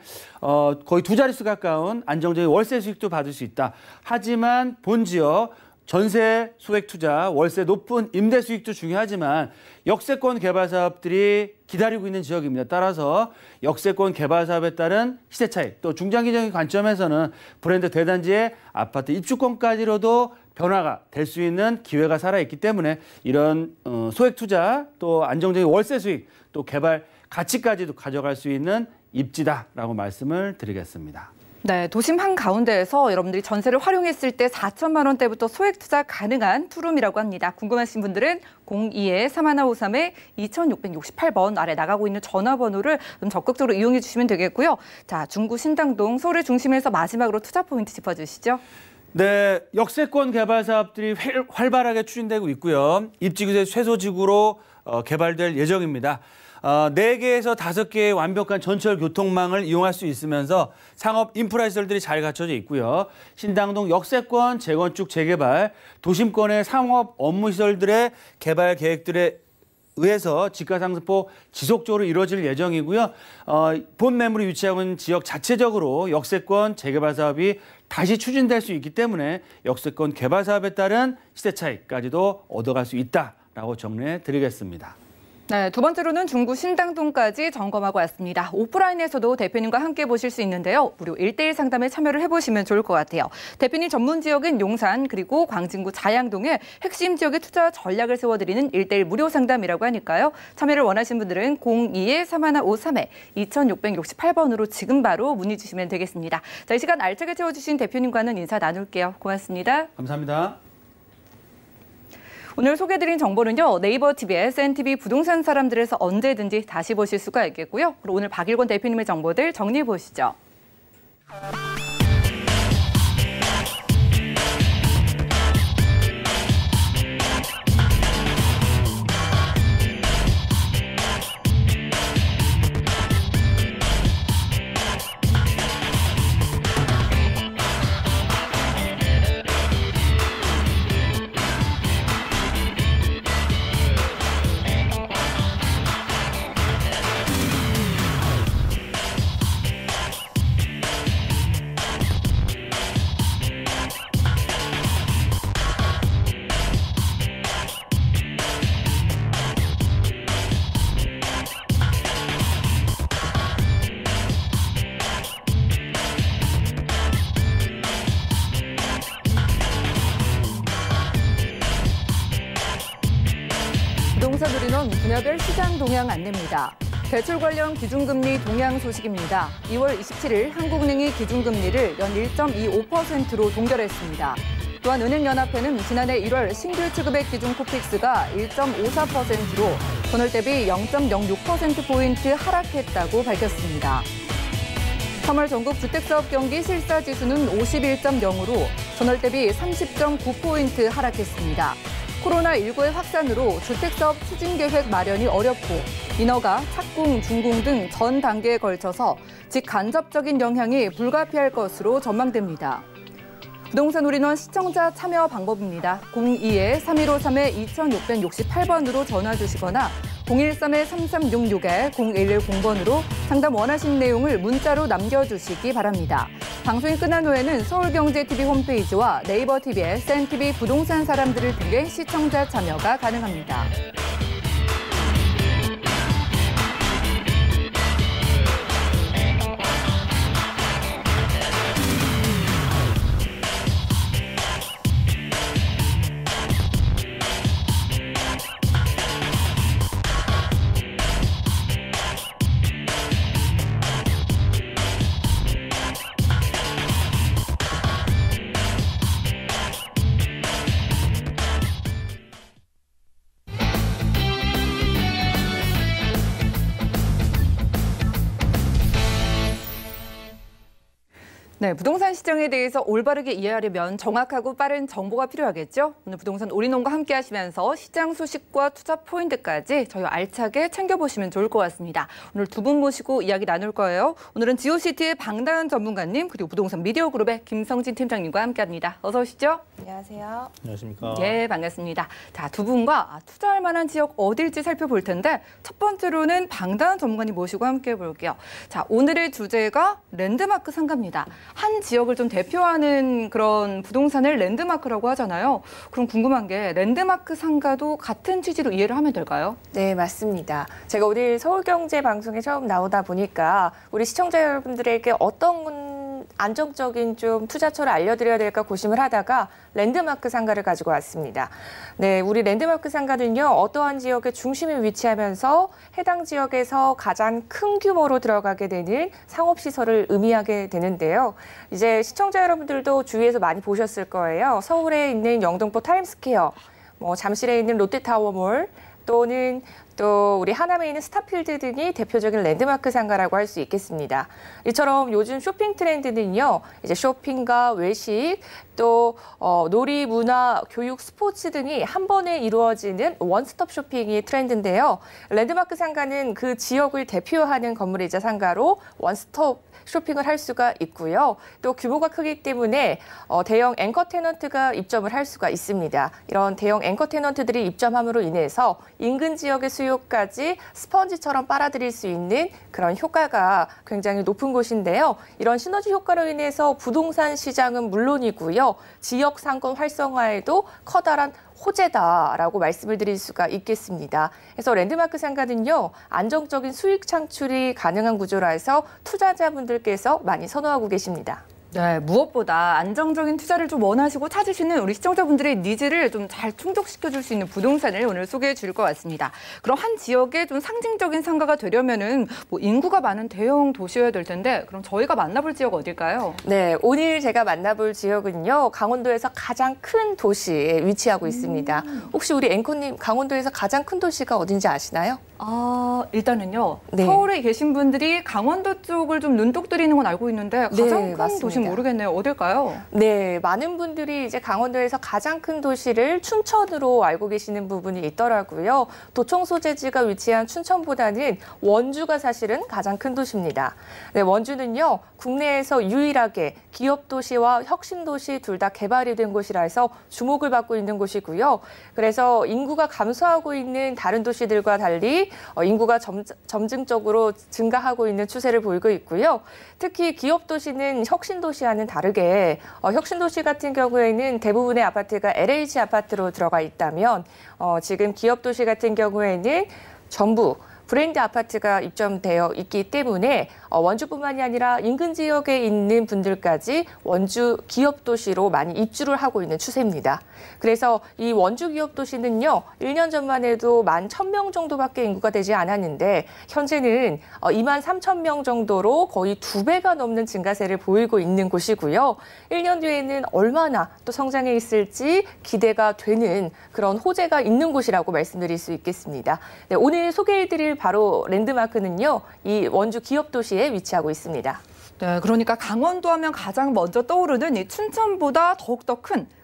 거의 두 자릿수 가까운 안정적인 월세 수익도 받을 수 있다. 하지만 본지역 전세 소액 투자, 월세 높은 임대 수익도 중요하지만 역세권 개발 사업들이 기다리고 있는 지역입니다. 따라서 역세권 개발 사업에 따른 시세 차익, 또 중장기적인 관점에서는 브랜드 대단지의 아파트 입주권까지로도 변화가 될 수 있는 기회가 살아있기 때문에 이런 소액 투자, 또 안정적인 월세 수익, 또 개발 가치까지도 가져갈 수 있는 입지다라고 말씀을 드리겠습니다. 네, 도심 한가운데에서 여러분들이 전세를 활용했을 때 4천만 원대부터 소액 투자 가능한 투룸이라고 합니다. 궁금하신 분들은 02-3153-2668번 아래 나가고 있는 전화번호를 좀 적극적으로 이용해 주시면 되겠고요. 자, 중구 신당동 서울의 중심에서 마지막으로 투자 포인트 짚어주시죠. 네, 역세권 개발 사업들이 활발하게 추진되고 있고요. 입지 규제 최소 지구로 개발될 예정입니다. 4개에서 5개의 완벽한 전철 교통망을 이용할 수 있으면서 상업 인프라 시설들이 잘 갖춰져 있고요. 신당동 역세권 재건축 재개발, 도심권의 상업 업무 시설들의 개발 계획들에 의해서 지가 상승폭 지속적으로 이루어질 예정이고요. 본 매물이 위치하고 있는 지역 자체적으로 역세권 재개발 사업이 다시 추진될 수 있기 때문에 역세권 개발 사업에 따른 시세 차익까지도 얻어갈 수 있다라고 정리해 드리겠습니다. 네, 두 번째로는 중구 신당동까지 점검하고 왔습니다. 오프라인에서도 대표님과 함께 보실 수 있는데요. 무료 1:1 상담에 참여를 해보시면 좋을 것 같아요. 대표님 전문 지역인 용산 그리고 광진구 자양동에 핵심 지역의 투자 전략을 세워드리는 1:1 무료 상담이라고 하니까요. 참여를 원하시는 분들은 02-3153-2668번으로 지금 바로 문의 주시면 되겠습니다. 자, 이 시간 알차게 채워주신 대표님과는 인사 나눌게요. 고맙습니다. 감사합니다. 오늘 소개해드린 정보는요. 네이버 TV, SNTV 부동산 사람들에서 언제든지 다시 보실 수가 있겠고요. 그리고 오늘 박일권 대표님의 정보들 정리해 보시죠. 부동산 누리론 분야별 시장 동향 안내입니다. 대출 관련 기준금리 동향 소식입니다. 2월 27일 한국은행이 기준금리를 연 1.25%로 동결했습니다. 또한 은행연합회는 지난해 1월 신규 취급액 기준 코픽스가 1.54%로 전월 대비 0.06%포인트 하락했다고 밝혔습니다. 3월 전국 주택사업 경기 실사지수는 51.0으로 전월 대비 30.9포인트 하락했습니다. 코로나19의 확산으로 주택사업 추진계획 마련이 어렵고 인허가, 착공, 준공 등 전 단계에 걸쳐서 직간접적인 영향이 불가피할 것으로 전망됩니다. 부동산 올인원 시청자 참여 방법입니다. 02-3153-2668번으로 전화 주시거나 013-3366-0110번으로 상담 원하신 내용을 문자로 남겨주시기 바랍니다. 방송이 끝난 후에는 서울경제TV 홈페이지와 네이버 TV에 센TV 부동산 사람들을 통해 시청자 참여가 가능합니다. 네, 부동산 시장에 대해서 올바르게 이해하려면 정확하고 빠른 정보가 필요하겠죠? 오늘 부동산 올인원과 함께 하시면서 시장 소식과 투자 포인트까지 저희 알차게 챙겨보시면 좋을 것 같습니다. 오늘 두 분 모시고 이야기 나눌 거예요. 오늘은 지오시티의 방다은 전문가님 그리고 부동산 미디어 그룹의 김성진 팀장님과 함께합니다. 어서 오시죠. 안녕하세요. 안녕하십니까. 예, 반갑습니다. 자, 두 분과 투자할 만한 지역 어딜지 살펴볼 텐데 첫 번째로는 방다은 전문가님 모시고 함께 해볼게요. 자, 오늘의 주제가 랜드마크 상가입니다. 한 지역을 좀 대표하는 그런 부동산을 랜드마크라고 하잖아요. 그럼 궁금한 게 랜드마크 상가도 같은 취지로 이해를 하면 될까요? 네, 맞습니다. 제가 오늘 서울경제 방송에 처음 나오다 보니까 우리 시청자 여러분들에게 어떤 안정적인 좀 투자처를 알려드려야 될까 고심을 하다가 랜드마크 상가를 가지고 왔습니다. 네, 우리 랜드마크 상가는요, 어떠한 지역의 중심에 위치하면서 해당 지역에서 가장 큰 규모로 들어가게 되는 상업시설을 의미하게 되는데요. 이제 시청자 여러분들도 주위에서 많이 보셨을 거예요. 서울에 있는 영등포 타임스퀘어, 잠실에 있는 롯데타워몰, 또는 또 우리 하남에 있는 스타필드 등이 대표적인 랜드마크 상가라고 할 수 있겠습니다. 이처럼 요즘 쇼핑 트렌드는요, 이제 쇼핑과 외식, 또 놀이, 문화, 교육, 스포츠 등이 한 번에 이루어지는 원스톱 쇼핑이 트렌드인데요. 랜드마크 상가는 그 지역을 대표하는 건물이자 상가로 원스톱 쇼핑을 할 수가 있고요. 또 규모가 크기 때문에 대형 앵커 테넌트가 입점을 할 수가 있습니다. 이런 대형 앵커 테넌트들이 입점함으로 인해서 인근 지역의 수요까지 스펀지처럼 빨아들일 수 있는 그런 효과가 굉장히 높은 곳인데요. 이런 시너지 효과로 인해서 부동산 시장은 물론이고요. 지역 상권 활성화에도 커다란 호재다라고 말씀을 드릴 수가 있겠습니다. 그래서 랜드마크 상가는요, 안정적인 수익 창출이 가능한 구조라서 투자자분들께서 많이 선호하고 계십니다. 네, 무엇보다 안정적인 투자를 좀 원하시고 찾으시는 우리 시청자분들의 니즈를 좀 잘 충족시켜줄 수 있는 부동산을 오늘 소개해 줄 것 같습니다. 그럼 한 지역의 좀 상징적인 상가가 되려면은 인구가 많은 대형 도시여야 될 텐데, 그럼 저희가 만나볼 지역 어딜까요? 네, 오늘 제가 만나볼 지역은요, 강원도에서 가장 큰 도시에 위치하고 있습니다. 혹시 우리 앵커님, 강원도에서 가장 큰 도시가 어딘지 아시나요? 일단은요, 네. 서울에 계신 분들이 강원도 쪽을 좀 눈독 들이는 건 알고 있는데 가장 큰 맞습니다. 도시는 모르겠네요. 어딜까요? 네, 많은 분들이 이제 강원도에서 가장 큰 도시를 춘천으로 알고 계시는 부분이 있더라고요. 도청 소재지가 위치한 춘천보다는 원주가 사실은 가장 큰 도시입니다. 네, 원주는요, 국내에서 유일하게 기업도시와 혁신도시 둘 다 개발이 된 곳이라서 주목을 받고 있는 곳이고요. 그래서 인구가 감소하고 있는 다른 도시들과 달리 인구가 점증적으로 증가하고 있는 추세를 보이고 있고요. 특히 기업도시는 혁신도시와는 다르게 혁신도시 같은 경우에는 대부분의 아파트가 LH 아파트로 들어가 있다면 지금 기업도시 같은 경우에는 전부 브랜드 아파트가 입점되어 있기 때문에 원주뿐만이 아니라 인근 지역에 있는 분들까지 원주 기업도시로 많이 입주를 하고 있는 추세입니다. 그래서 이 원주 기업도시는요, 1년 전만 해도 11,000명 정도밖에 인구가 되지 않았는데 현재는 23,000명 정도로 거의 2배가 넘는 증가세를 보이고 있는 곳이고요. 1년 뒤에는 얼마나 또 성장해 있을지 기대가 되는 그런 호재가 있는 곳이라고 말씀드릴 수 있겠습니다. 네, 오늘 소개해드릴 바로 랜드마크는요, 이 원주 기업도시에 위치하고 있습니다. 네, 그러니까 강원도 하면 가장 먼저 떠오르는 이 춘천보다 더욱더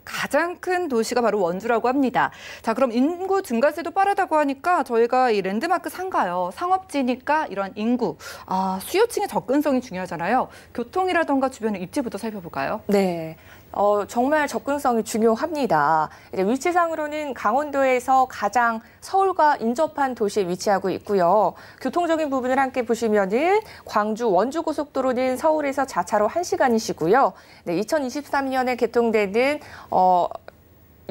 가장 큰 도시가 바로 원주라고 합니다. 자, 그럼 인구 증가세도 빠르다고 하니까 저희가 이 랜드마크 상가요. 상업지니까 이런 인구, 수요층의 접근성이 중요하잖아요. 교통이라던가 주변의 입지부터 살펴볼까요? 네. 정말 접근성이 중요합니다. 이제 위치상으로는 강원도에서 가장 서울과 인접한 도시에 위치하고 있고요. 교통적인 부분을 함께 보시면은 광주 원주 고속도로는 서울에서 자차로 1시간이시고요. 네, 2023년에 개통되는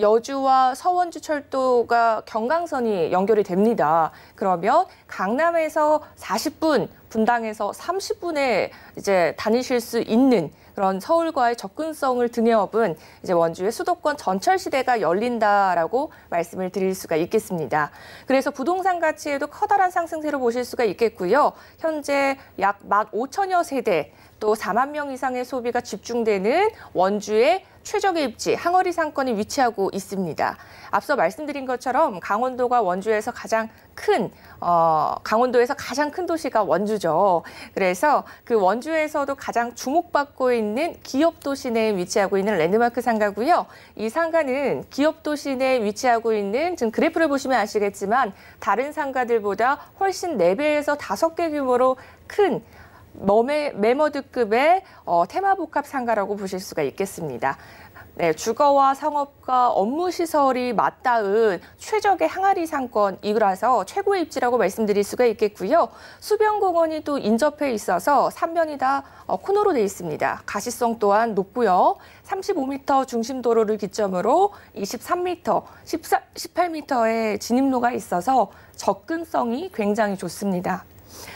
여주와 서원주 철도가 경강선이 연결이 됩니다. 그러면 강남에서 40분, 분당에서 30분에 이제 다니실 수 있는 그런 서울과의 접근성을 등에 업은 이제 원주의 수도권 전철 시대가 열린다라고 말씀을 드릴 수가 있겠습니다. 그래서 부동산 가치에도 커다란 상승세로 보실 수가 있겠고요. 현재 약 15,000여 세대 또 4만 명 이상의 소비가 집중되는 원주의 최적의 입지 항어리 상권이 위치하고 있습니다. 앞서 말씀드린 것처럼 강원도가 원주에서 가장 큰 도시가 원주죠. 그래서 그 원주에서도 가장 주목받고 있는 기업 도시 내에 위치하고 있는 랜드마크 상가고요. 이 상가는 기업 도시 내에 위치하고 있는 지금 그래프를 보시면 아시겠지만 다른 상가들보다 훨씬 4배에서 5배 규모로 큰 매머드급의 테마복합 상가라고 보실 수가 있겠습니다. 네, 주거와 상업과 업무 시설이 맞닿은 최적의 항아리 상권이라서 최고의 입지라고 말씀드릴 수가 있겠고요. 수변공원이 또 인접해 있어서 3면이 다 코너로 되어 있습니다. 가시성 또한 높고요. 35m 중심도로를 기점으로 23m, 18m의 진입로가 있어서 접근성이 굉장히 좋습니다.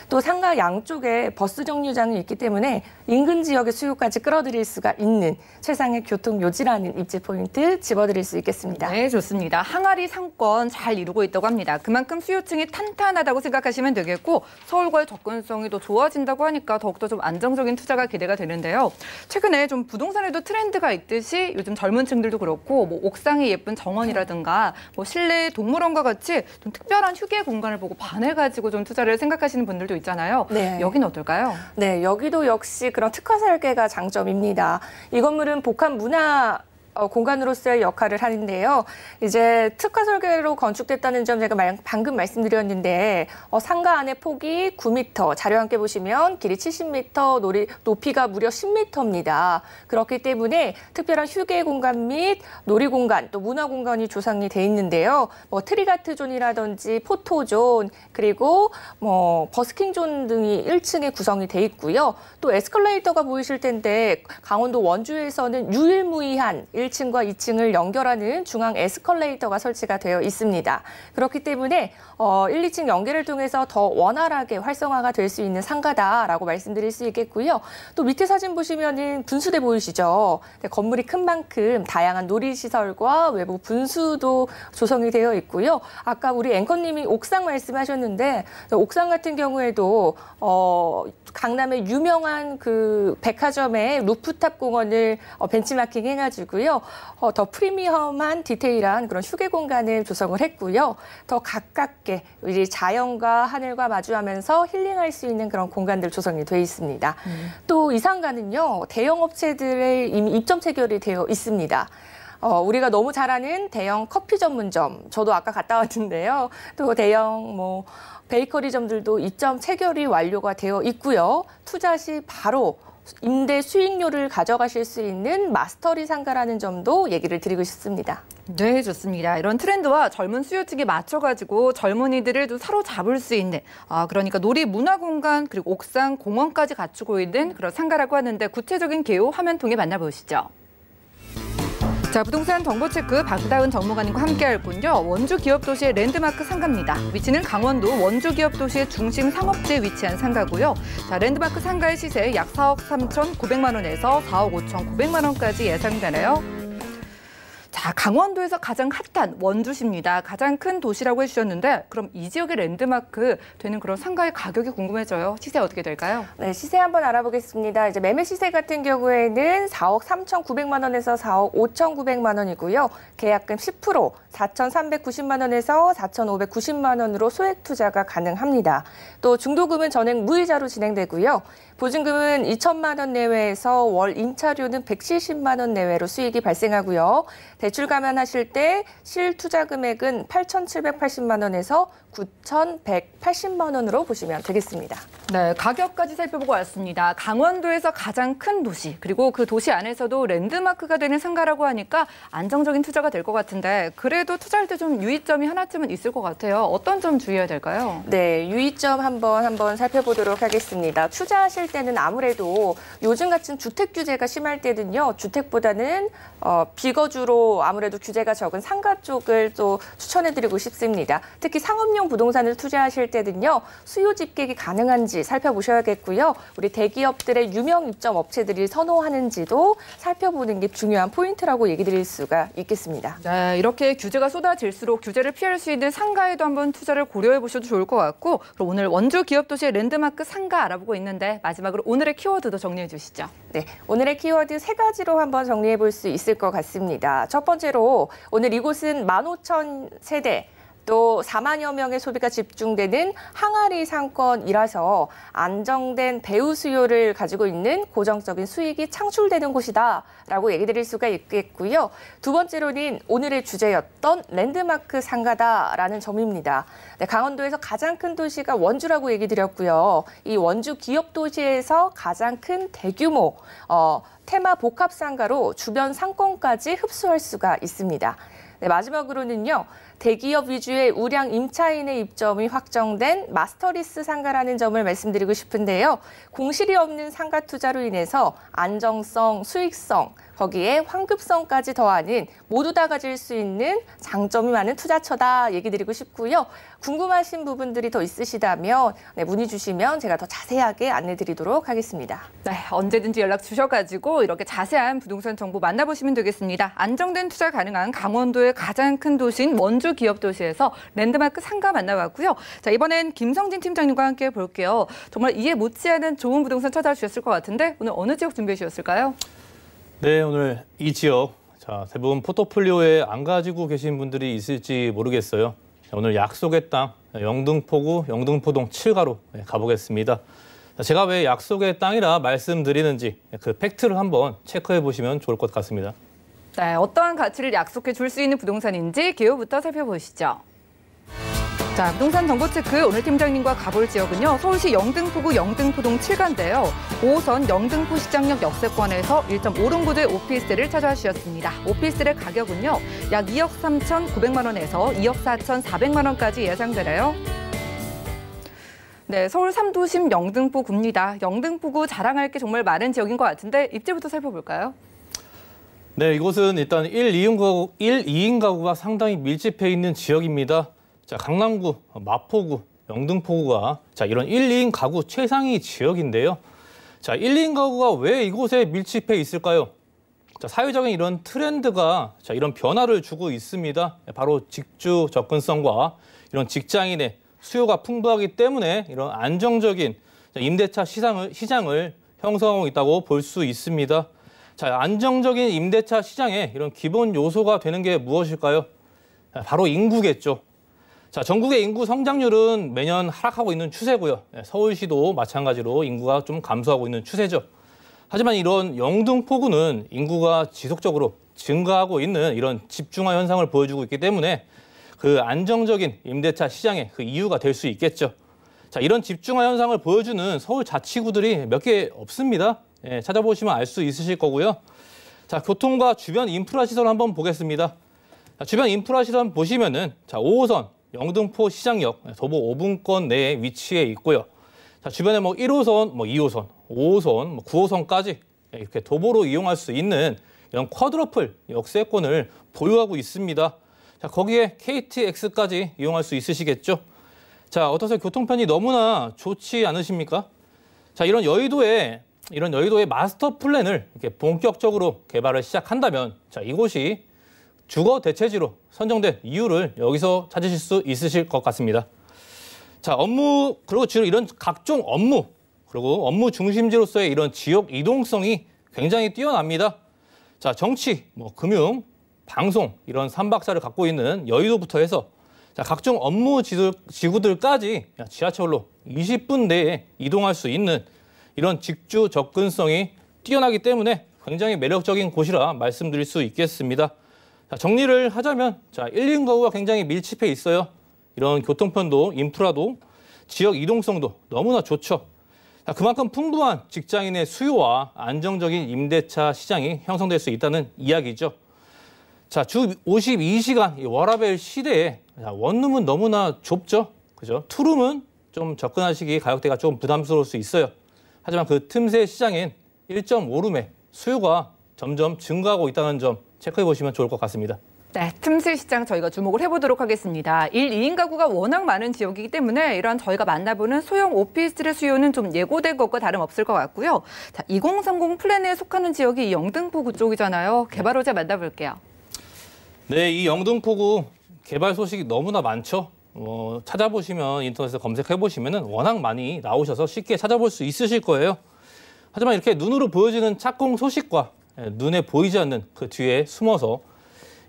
또 상가 양쪽에 버스 정류장이 있기 때문에 인근 지역의 수요까지 끌어들일 수가 있는 최상의 교통 요지라는 입지 포인트 집어드릴 수 있겠습니다. 네, 좋습니다. 항아리 상권 잘 이루고 있다고 합니다. 그만큼 수요층이 탄탄하다고 생각하시면 되겠고 서울과의 접근성이 더 좋아진다고 하니까 더욱더 좀 안정적인 투자가 기대가 되는데요. 최근에 좀 부동산에도 트렌드가 있듯이 요즘 젊은 층들도 그렇고 뭐 옥상이 예쁜 정원이라든가 뭐 실내 동물원과 같이 좀 특별한 휴게 공간을 보고 반해가지고 좀 투자를 생각하시는 분들도 있잖아요. 네. 여기는 어떨까요? 네, 여기도 역시 그런 특화 설계가 장점입니다. 이 건물은 복합 문화 공간으로서의 역할을 하는데요. 이제 특화 설계로 건축됐다는 점 제가 방금 말씀드렸는데 상가 안의 폭이 9m, 자료 함께 보시면 길이 70m, 높이가 무려 10m입니다. 그렇기 때문에 특별한 휴게 공간 및 놀이 공간, 또 문화 공간이 조성이 돼 있는데요. 뭐 트리가트 존이라든지 포토존, 그리고 뭐 버스킹 존 등이 1층에 구성이 돼 있고요. 또 에스컬레이터가 보이실 텐데 강원도 원주에서는 유일무이한 1층과 2층을 연결하는 중앙 에스컬레이터가 설치가 되어 있습니다. 그렇기 때문에 1, 2층 연계를 통해서 더 원활하게 활성화가 될 수 있는 상가다라고 말씀드릴 수 있겠고요. 또 밑에 사진 보시면은 분수대 보이시죠? 네, 건물이 큰 만큼 다양한 놀이시설과 외부 분수도 조성이 되어 있고요. 아까 우리 앵커님이 옥상 말씀하셨는데 옥상 같은 경우에도 강남의 유명한 그 백화점의 루프탑 공원을 벤치마킹 해가지고요. 더 프리미엄한 디테일한 그런 휴게 공간을 조성을 했고요. 더 가깝게 우리 자연과 하늘과 마주하면서 힐링할 수 있는 그런 공간들 조성이 되어 있습니다. 또 이 상가는요. 대형 업체들의 이미 입점 체결이 되어 있습니다. 우리가 너무 잘 아는 대형 커피 전문점, 저도 아까 갔다 왔는데요. 또 대형 베이커리점들도 입점 체결이 완료가 되어 있고요. 투자 시 바로 임대 수익료를 가져가실 수 있는 마스터리 상가라는 점도 얘기를 드리고 싶습니다. 네, 좋습니다. 이런 트렌드와 젊은 수요층에 맞춰가지고 젊은이들을 좀 사로잡을 수 있는 그러니까 놀이 문화공간 그리고 옥상 공원까지 갖추고 있는 그런 상가라고 하는데 구체적인 개요 화면 통해 만나보시죠. 자, 부동산 정보체크 박다은 전문가님과 함께할군요. 원주 기업도시의 랜드마크 상가입니다. 위치는 강원도 원주 기업도시의 중심 상업지에 위치한 상가고요. 자, 랜드마크 상가의 시세 약 4억 3,900만 원에서 4억 5,900만 원까지 예상되네요. 자, 강원도에서 가장 핫한 원주시입니다. 가장 큰 도시라고 해주셨는데 그럼 이 지역의 랜드마크 되는 그런 상가의 가격이 궁금해져요. 시세 어떻게 될까요? 네, 시세 한번 알아보겠습니다. 이제 매매 시세 같은 경우에는 4억 3,900만 원에서 4억 5,900만 원이고요. 계약금 10% 4,390만 원에서 4,590만 원으로 소액 투자가 가능합니다. 또 중도금은 전액 무이자로 진행되고요. 보증금은 2천만 원 내외에서 월 임차료는 170만 원 내외로 수익이 발생하고요. 대출 감안하실 때 실투자 금액은 8,780만 원에서 9,180만 원으로 보시면 되겠습니다. 네, 가격까지 살펴보고 왔습니다. 강원도에서 가장 큰 도시, 그리고 그 도시 안에서도 랜드마크가 되는 상가라고 하니까 안정적인 투자가 될 것 같은데 그래도 투자할 때 좀 유의점이 하나쯤은 있을 것 같아요. 어떤 점 주의해야 될까요? 네, 유의점 한번 살펴보도록 하겠습니다. 투자하실 때는 아무래도 요즘 같은 주택 규제가 심할 때는요, 주택보다는 비거주로 아무래도 규제가 적은 상가 쪽을 또 추천해드리고 싶습니다. 특히 상업용 부동산을 투자하실 때는요, 수요 집객이 가능한지 살펴보셔야겠고요. 우리 대기업들의 유명 입점 업체들이 선호하는지도 살펴보는 게 중요한 포인트라고 얘기 드릴 수가 있겠습니다. 네, 이렇게 규제가 쏟아질수록 규제를 피할 수 있는 상가에도 한번 투자를 고려해 보셔도 좋을 것 같고, 그럼 오늘 원주 기업도시의 랜드마크 상가 알아보고 있는데 마지막으로 오늘의 키워드도 정리해 주시죠. 네, 오늘의 키워드 3가지로 한번 정리해 볼 수 있을 것 같습니다. 첫 번째로 오늘 이곳은 15,000세대 또 4만여 명의 소비가 집중되는 항아리 상권이라서 안정된 배우 수요를 가지고 있는 고정적인 수익이 창출되는 곳이다라고 얘기 드릴 수가 있겠고요. 두 번째로는 오늘의 주제였던 랜드마크 상가다라는 점입니다. 네, 강원도에서 가장 큰 도시가 원주라고 얘기 드렸고요. 이 원주 기업도시에서 가장 큰 대규모 테마 복합상가로 주변 상권까지 흡수할 수가 있습니다. 네, 마지막으로는요. 대기업 위주의 우량 임차인의 입점이 확정된 마스터리스 상가라는 점을 말씀드리고 싶은데요. 공실이 없는 상가 투자로 인해서 안정성, 수익성, 거기에 환급성까지 더하는 모두 다 가질 수 있는 장점이 많은 투자처다 얘기 드리고 싶고요. 궁금하신 부분들이 더 있으시다면 문의 주시면 제가 더 자세하게 안내 드리도록 하겠습니다. 네, 언제든지 연락 주셔가지고 이렇게 자세한 부동산 정보 만나보시면 되겠습니다. 안정된 투자 가능한 강원도의 가장 큰 도시인 원주 기업도시에서 랜드마크 상가 만나봤고요. 자, 이번엔 김성진 팀장님과 함께 볼게요. 정말 이해 못지않은 좋은 부동산 찾아주셨을 것 같은데 오늘 어느 지역 준비해 주셨을까요? 네, 오늘 이 지역 대부분 포트폴리오에 안 가지고 계신 분들이 있을지 모르겠어요. 오늘 약속의 땅 영등포구 영등포동 7가로 가보겠습니다. 제가 왜 약속의 땅이라 말씀드리는지 그 팩트를 한번 체크해 보시면 좋을 것 같습니다. 네, 어떠한 가치를 약속해 줄 수 있는 부동산인지 개요부터 살펴보시죠. 자, 부동산 정보 체크 오늘 팀장님과 가볼 지역은요. 서울시 영등포구 영등포동 7가인데요. 5호선 영등포 시장역 역세권에서 1.5룸구조의 오피스텔을 찾아주셨습니다. 오피스텔의 가격은요. 약 2억 3,900만 원에서 2억 4,400만 원까지 예상되네요. 네, 서울 3도심 영등포구입니다. 영등포구 자랑할 게 정말 많은 지역인 것 같은데 입지부터 살펴볼까요? 네, 이곳은 일단 1~2인 가구가 상당히 밀집해 있는 지역입니다. 자, 강남구, 마포구, 영등포구가 이런 1~2인 가구 최상위 지역인데요. 자, 1~2인 가구가 왜 이곳에 밀집해 있을까요? 자, 사회적인 이런 트렌드가 이런 변화를 주고 있습니다. 바로 직주 접근성과 이런 직장인의 수요가 풍부하기 때문에 이런 안정적인 임대차 시장을 형성하고 있다고 볼 수 있습니다. 자, 안정적인 임대차 시장에 이런 기본 요소가 되는 게 무엇일까요? 바로 인구겠죠. 자, 전국의 인구 성장률은 매년 하락하고 있는 추세고요. 서울시도 마찬가지로 인구가 좀 감소하고 있는 추세죠. 하지만 이런 영등포구는 인구가 지속적으로 증가하고 있는 이런 집중화 현상을 보여주고 있기 때문에 그 안정적인 임대차 시장의 그 이유가 될 수 있겠죠. 자, 이런 집중화 현상을 보여주는 서울 자치구들이 몇 개 없습니다. 찾아보시면 알 수 있으실 거고요. 자, 교통과 주변 인프라 시설 한번 보겠습니다. 자, 주변 인프라 시설 보시면은 5호선 영등포 시장역 도보 5분권 내에 위치해 있고요. 자, 주변에 1호선, 2호선, 5호선, 9호선까지 이렇게 도보로 이용할 수 있는 이런 쿼드러플 역세권을 보유하고 있습니다. 자, 거기에 KTX까지 이용할 수 있으시겠죠. 자, 어떠세요? 교통편이 너무나 좋지 않으십니까? 자, 이런 여의도의 마스터 플랜을 이렇게 본격적으로 개발을 시작한다면, 자, 이곳이 주거 대체지로 선정된 이유를 여기서 찾으실 수 있으실 것 같습니다. 자, 그리고 주로 이런 각종 그리고 업무 중심지로서의 이런 지역 이동성이 굉장히 뛰어납니다. 자, 정치, 금융, 방송 이런 3박자를 갖고 있는 여의도부터 해서 자, 각종 업무 지구들까지 지하철로 20분 내에 이동할 수 있는 이런 직주 접근성이 뛰어나기 때문에 굉장히 매력적인 곳이라 말씀드릴 수 있겠습니다. 자, 정리를 하자면 1, 2인 가구가 굉장히 밀집해 있어요. 이런 교통편도 인프라도 지역 이동성도 너무나 좋죠. 자, 그만큼 풍부한 직장인의 수요와 안정적인 임대차 시장이 형성될 수 있다는 이야기죠. 자, 주 52시간 워라밸 시대에 원룸은 너무나 좁죠. 그죠? 투룸은 좀 접근하시기 가격대가 좀 부담스러울 수 있어요. 하지만 그 틈새 시장인 1.5룸의 수요가 점점 증가하고 있다는 점 체크해 보시면 좋을 것 같습니다. 네, 틈새 시장 저희가 주목을 해보도록 하겠습니다. 1, 2인 가구가 워낙 많은 지역이기 때문에 이런 저희가 만나보는 소형 오피스텔의 수요는 좀 예고된 것과 다름없을 것 같고요. 자, 2030 플랜에 속하는 지역이 영등포구 쪽이잖아요. 개발호재 만나볼게요. 네, 이 영등포구 개발 소식이 너무나 많죠. 찾아보시면 인터넷에서 검색해보시면 워낙 많이 나오셔서 쉽게 찾아볼 수 있으실 거예요. 하지만 이렇게 눈으로 보여지는 착공 소식과 눈에 보이지 않는 그 뒤에 숨어서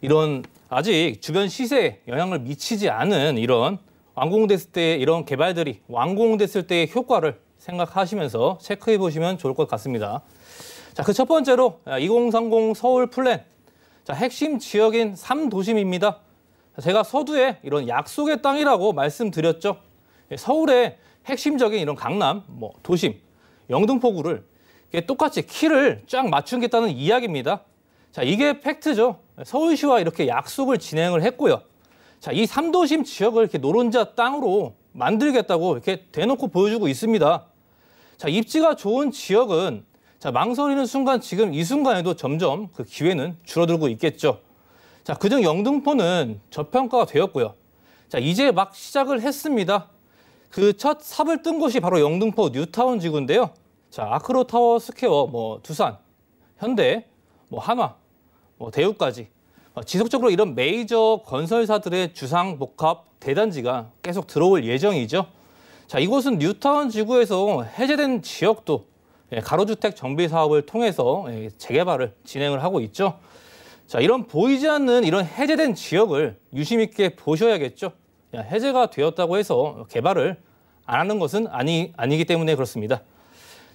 이런 아직 주변 시세에 영향을 미치지 않은 이런 완공됐을 때 이런 개발들이 완공됐을 때의 효과를 생각하시면서 체크해 보시면 좋을 것 같습니다. 자, 그 첫 번째로 2030 서울 플랜. 자, 핵심 지역인 3도심입니다. 제가 서두에 이런 약속의 땅이라고 말씀드렸죠. 서울의 핵심적인 이런 강남, 도심, 영등포구를 똑같이 키를 쫙 맞추겠다는 이야기입니다. 자, 이게 팩트죠. 서울시와 이렇게 약속을 진행을 했고요. 자, 이 3도심 지역을 이렇게 노른자 땅으로 만들겠다고 이렇게 대놓고 보여주고 있습니다. 자, 입지가 좋은 지역은 망설이는 순간 지금 이 순간에도 점점 그 기회는 줄어들고 있겠죠. 자, 그중 영등포는 저평가가 되었고요. 자, 이제 막 시작을 했습니다. 그 첫 삽을 뜬 곳이 바로 영등포 뉴타운 지구인데요. 자, 아크로타워 스퀘어, 두산, 현대, 한화, 대우까지 지속적으로 이런 메이저 건설사들의 주상복합 대단지가 계속 들어올 예정이죠. 자, 이곳은 뉴타운 지구에서 해제된 지역도 가로주택 정비 사업을 통해서 재개발을 진행을 하고 있죠. 자, 이런 보이지 않는 이런 해제된 지역을 유심 있게 보셔야겠죠. 해제가 되었다고 해서 개발을 안 하는 것은 아니기 때문에 그렇습니다.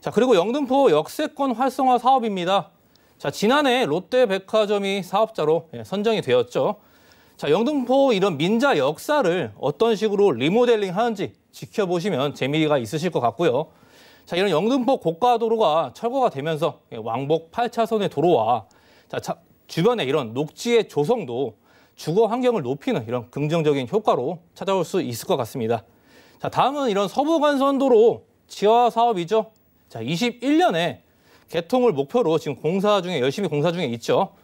자, 그리고 영등포 역세권 활성화 사업입니다. 자, 지난해 롯데백화점이 사업자로 선정이 되었죠. 자, 영등포 이런 민자 역사를 어떤 식으로 리모델링 하는지 지켜보시면 재미가 있으실 것 같고요. 자, 이런 영등포 고가도로가 철거가 되면서 왕복 8차선의 도로와 주변에 이런 녹지의 조성도 주거 환경을 높이는 이런 긍정적인 효과로 찾아올 수 있을 것 같습니다. 자, 다음은 이런 서부간선도로 지하 사업이죠. 자, 21년에 개통을 목표로 지금 열심히 공사 중에 있죠.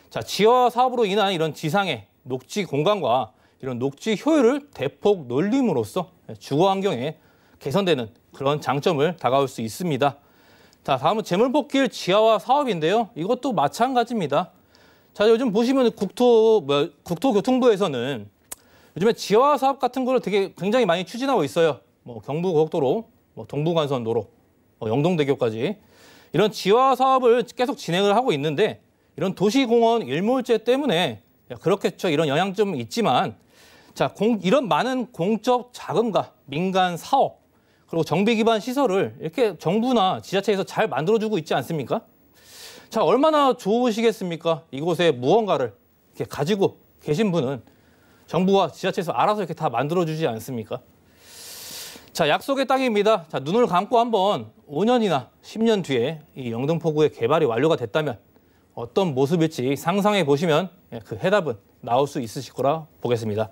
자, 지하 사업으로 인한 이런 지상의 녹지 공간과 이런 녹지 효율을 대폭 늘림으로써 주거 환경에 개선되는 그런 장점을 다가올 수 있습니다. 자, 다음은 재물복길 지하화 사업인데요. 이것도 마찬가지입니다. 자, 요즘 보시면 국토교통부에서는 요즘에 지하화 사업 같은 걸 굉장히 많이 추진하고 있어요. 경부고속도로, 동부간선도로, 영동대교까지 이런 지하화 사업을 계속 진행을 하고 있는데 이런 도시공원 일몰제 때문에 그렇겠죠. 이런 영향점이 있지만 자, 이런 많은 공적 자금과 민간 사업 그리고 정비 기반 시설을 이렇게 정부나 지자체에서 잘 만들어주고 있지 않습니까? 자, 얼마나 좋으시겠습니까? 이곳에 무언가를 이렇게 가지고 계신 분은 정부와 지자체에서 알아서 이렇게 다 만들어주지 않습니까? 자, 약속의 땅입니다. 자, 눈을 감고 한번 5년이나 10년 뒤에 이 영등포구의 개발이 완료가 됐다면 어떤 모습일지 상상해 보시면 그 해답은 나올 수 있으실 거라 보겠습니다.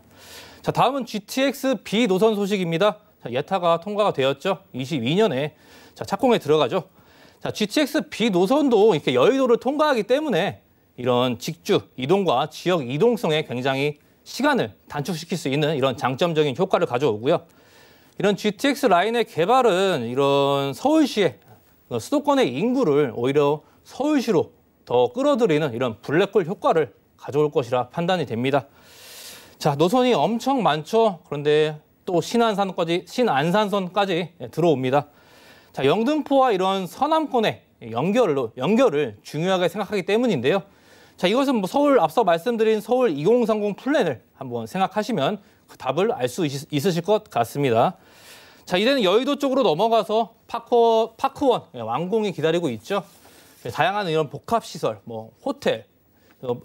자, 다음은 GTX B 노선 소식입니다. 자, 예타가 통과가 되었죠. 22년에 착공에 들어가죠. 자, GTX B 노선도 이렇게 여의도를 통과하기 때문에 이런 직주 이동과 지역 이동성에 굉장히 시간을 단축시킬 수 있는 이런 장점적인 효과를 가져오고요. 이런 GTX 라인의 개발은 이런 서울시의 수도권의 인구를 오히려 서울시로 더 끌어들이는 이런 블랙홀 효과를 가져올 것이라 판단이 됩니다. 자, 노선이 엄청 많죠. 그런데 또 신안산선까지 들어옵니다. 자, 영등포와 이런 서남권의 연결을 중요하게 생각하기 때문인데요. 자, 이것은 앞서 말씀드린 서울 2030 플랜을 한번 생각하시면 그 답을 알 수 있으실 것 같습니다. 자, 이제는 여의도 쪽으로 넘어가서 파크원 완공이 기다리고 있죠. 다양한 이런 복합시설, 뭐 호텔,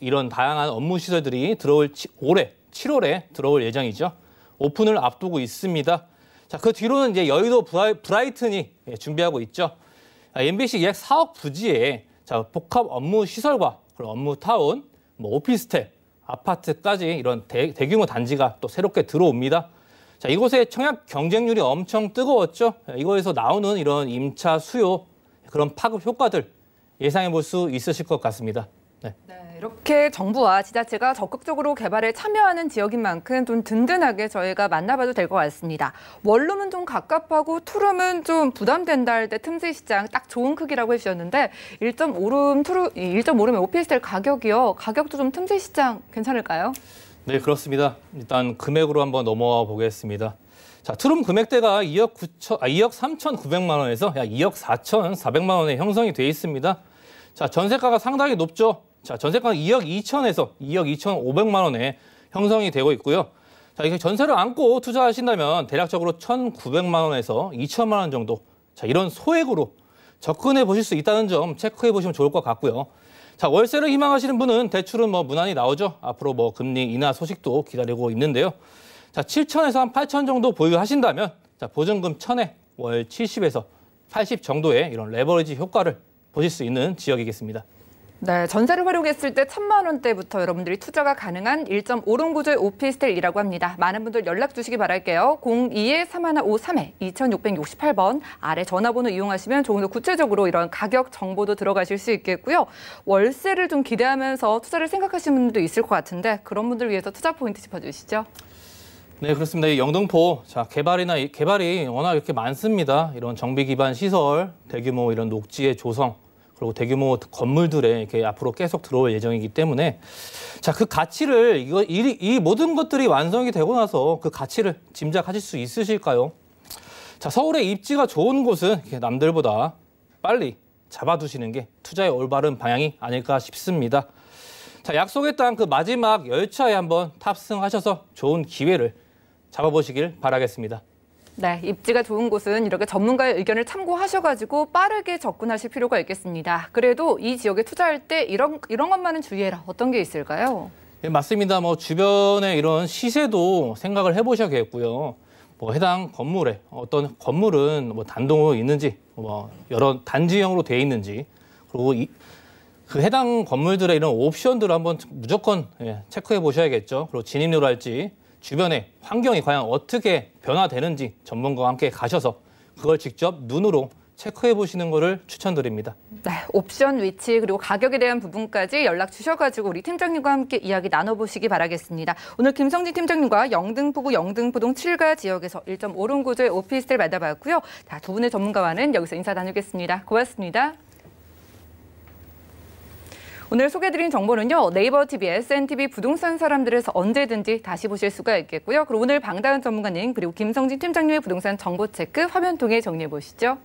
이런 다양한 업무 시설들이 들어올 올해 7월에 들어올 예정이죠. 오픈을 앞두고 있습니다. 자, 그 뒤로는 이제 여의도 브라이튼이 준비하고 있죠. MBC 약 4억 부지에 복합 업무 시설과 그리고 업무 타운, 뭐 오피스텔, 아파트까지 이런 대규모 단지가 또 새롭게 들어옵니다. 자, 이곳의 청약 경쟁률이 엄청 뜨거웠죠. 이거에서 나오는 이런 임차 수요, 그런 파급 효과들 예상해 볼 수 있으실 것 같습니다. 네. 이렇게 정부와 지자체가 적극적으로 개발에 참여하는 지역인 만큼 좀 든든하게 저희가 만나봐도 될 것 같습니다. 원룸은 좀 갑갑하고 투룸은 좀 부담된다 할 때 틈새 시장 딱 좋은 크기라고 해주셨는데 1.5룸의 오피스텔 가격이요. 가격도 좀 틈새 시장 괜찮을까요? 네, 그렇습니다. 일단 금액으로 한번 넘어와 보겠습니다. 자, 투룸 금액대가 2억 3,900만 원에서 약 2억 4,400만 원에 형성이 돼 있습니다. 자, 전세가가 상당히 높죠. 자, 전세가는 2억 2천에서 2억 2,500만 원에 형성이 되고 있고요. 자, 이게 전세를 안고 투자하신다면 대략적으로 1,900만 원에서 2천만 원 정도, 자, 이런 소액으로 접근해 보실 수 있다는 점 체크해 보시면 좋을 것 같고요. 자, 월세를 희망하시는 분은 대출은 뭐 무난히 나오죠. 앞으로 뭐 금리 인하 소식도 기다리고 있는데요. 자, 7천에서 한 8천 정도 보유하신다면 자, 보증금 1,000에 월 70에서 80 정도의 이런 레버리지 효과를 보실 수 있는 지역이겠습니다. 네, 전세를 활용했을 때 1,000만 원대부터 여러분들이 투자가 가능한 1.5룸 구조의 오피스텔이라고 합니다. 많은 분들 연락 주시기 바랄게요. 02-3153-2668번 아래 전화번호 이용하시면 조금 더 구체적으로 이런 가격 정보도 들어가실 수 있겠고요. 월세를 좀 기대하면서 투자를 생각하시는 분들도 있을 것 같은데 그런 분들 위해서 투자 포인트 짚어주시죠. 네, 그렇습니다. 이 영등포, 자, 개발이 워낙 이렇게 많습니다. 이런 정비 기반 시설, 대규모 이런 녹지의 조성, 그리고 대규모 건물들에 이렇게 앞으로 계속 들어올 예정이기 때문에 자, 그 가치를 이 모든 것들이 완성이 되고 나서 그 가치를 짐작하실 수 있으실까요? 자, 서울의 입지가 좋은 곳은 남들보다 빨리 잡아두시는 게 투자의 올바른 방향이 아닐까 싶습니다. 자, 약속했던 그 마지막 열차에 한번 탑승하셔서 좋은 기회를 잡아보시길 바라겠습니다. 네, 입지가 좋은 곳은 이렇게 전문가의 의견을 참고하셔가지고 빠르게 접근하실 필요가 있겠습니다. 그래도 이 지역에 투자할 때 이런 것만은 주의해라. 어떤 게 있을까요? 네, 맞습니다. 뭐 주변의 이런 시세도 생각을 해보셔야겠고요. 뭐 해당 건물에 어떤 건물은 뭐 단독으로 있는지, 뭐 여러 단지형으로 돼 있는지, 그리고 그 해당 건물들의 이런 옵션들을 한번 무조건 체크해 보셔야겠죠. 그리고 진입료랄지 주변의 환경이 과연 어떻게 변화되는지 전문가와 함께 가셔서 그걸 직접 눈으로 체크해 보시는 것을 추천드립니다. 네, 옵션 위치 그리고 가격에 대한 부분까지 연락 주셔가지고 우리 팀장님과 함께 이야기 나눠보시기 바라겠습니다. 오늘 김성진 팀장님과 영등포구 영등포동 7가 지역에서 1.5룸 구조의 오피스텔 만나봤고요. 자, 두 분의 전문가와는 여기서 인사 나누겠습니다. 고맙습니다. 오늘 소개해드린 정보는요. 네이버 TV, SNTV 부동산 사람들에서 언제든지 다시 보실 수가 있겠고요. 그리고 오늘 방다은 전문가님 그리고 김성진 팀장님의 부동산 정보 체크 화면 통해 정리해 보시죠.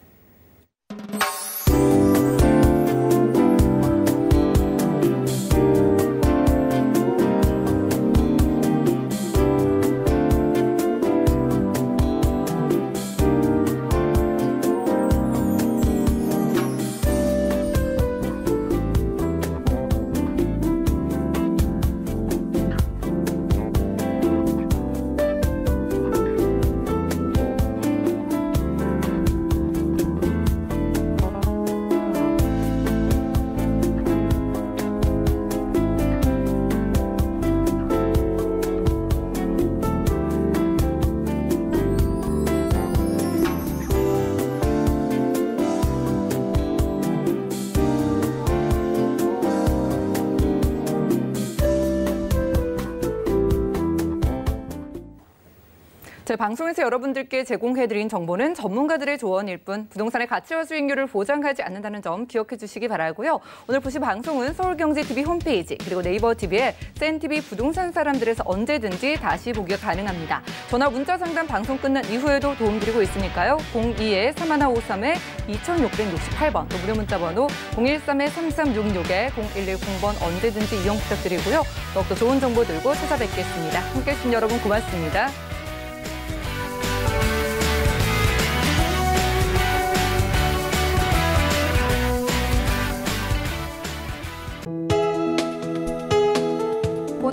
저희 방송에서 여러분들께 제공해드린 정보는 전문가들의 조언일 뿐 부동산의 가치와 수익률을 보장하지 않는다는 점 기억해 주시기 바라고요. 오늘 보신 방송은 서울경제TV 홈페이지 그리고 네이버 TV에 SNTV 부동산 사람들에서 언제든지 다시 보기가 가능합니다. 전화 문자 상담 방송 끝난 이후에도 도움드리고 있으니까요. 02-3153-2668번 또 무료 문자 번호 013-3366-0110번 언제든지 이용 부탁드리고요. 더욱더 좋은 정보 들고 찾아뵙겠습니다. 함께해 주신 여러분 고맙습니다.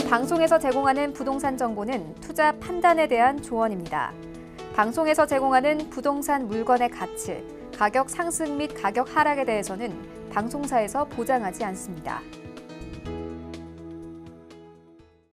방송에서 제공하는 부동산 정보는 투자 판단에 대한 조언입니다. 방송에서 제공하는 부동산 물건의 가치, 가격 상승 및 가격 하락에 대해서는 방송사에서 보장하지 않습니다.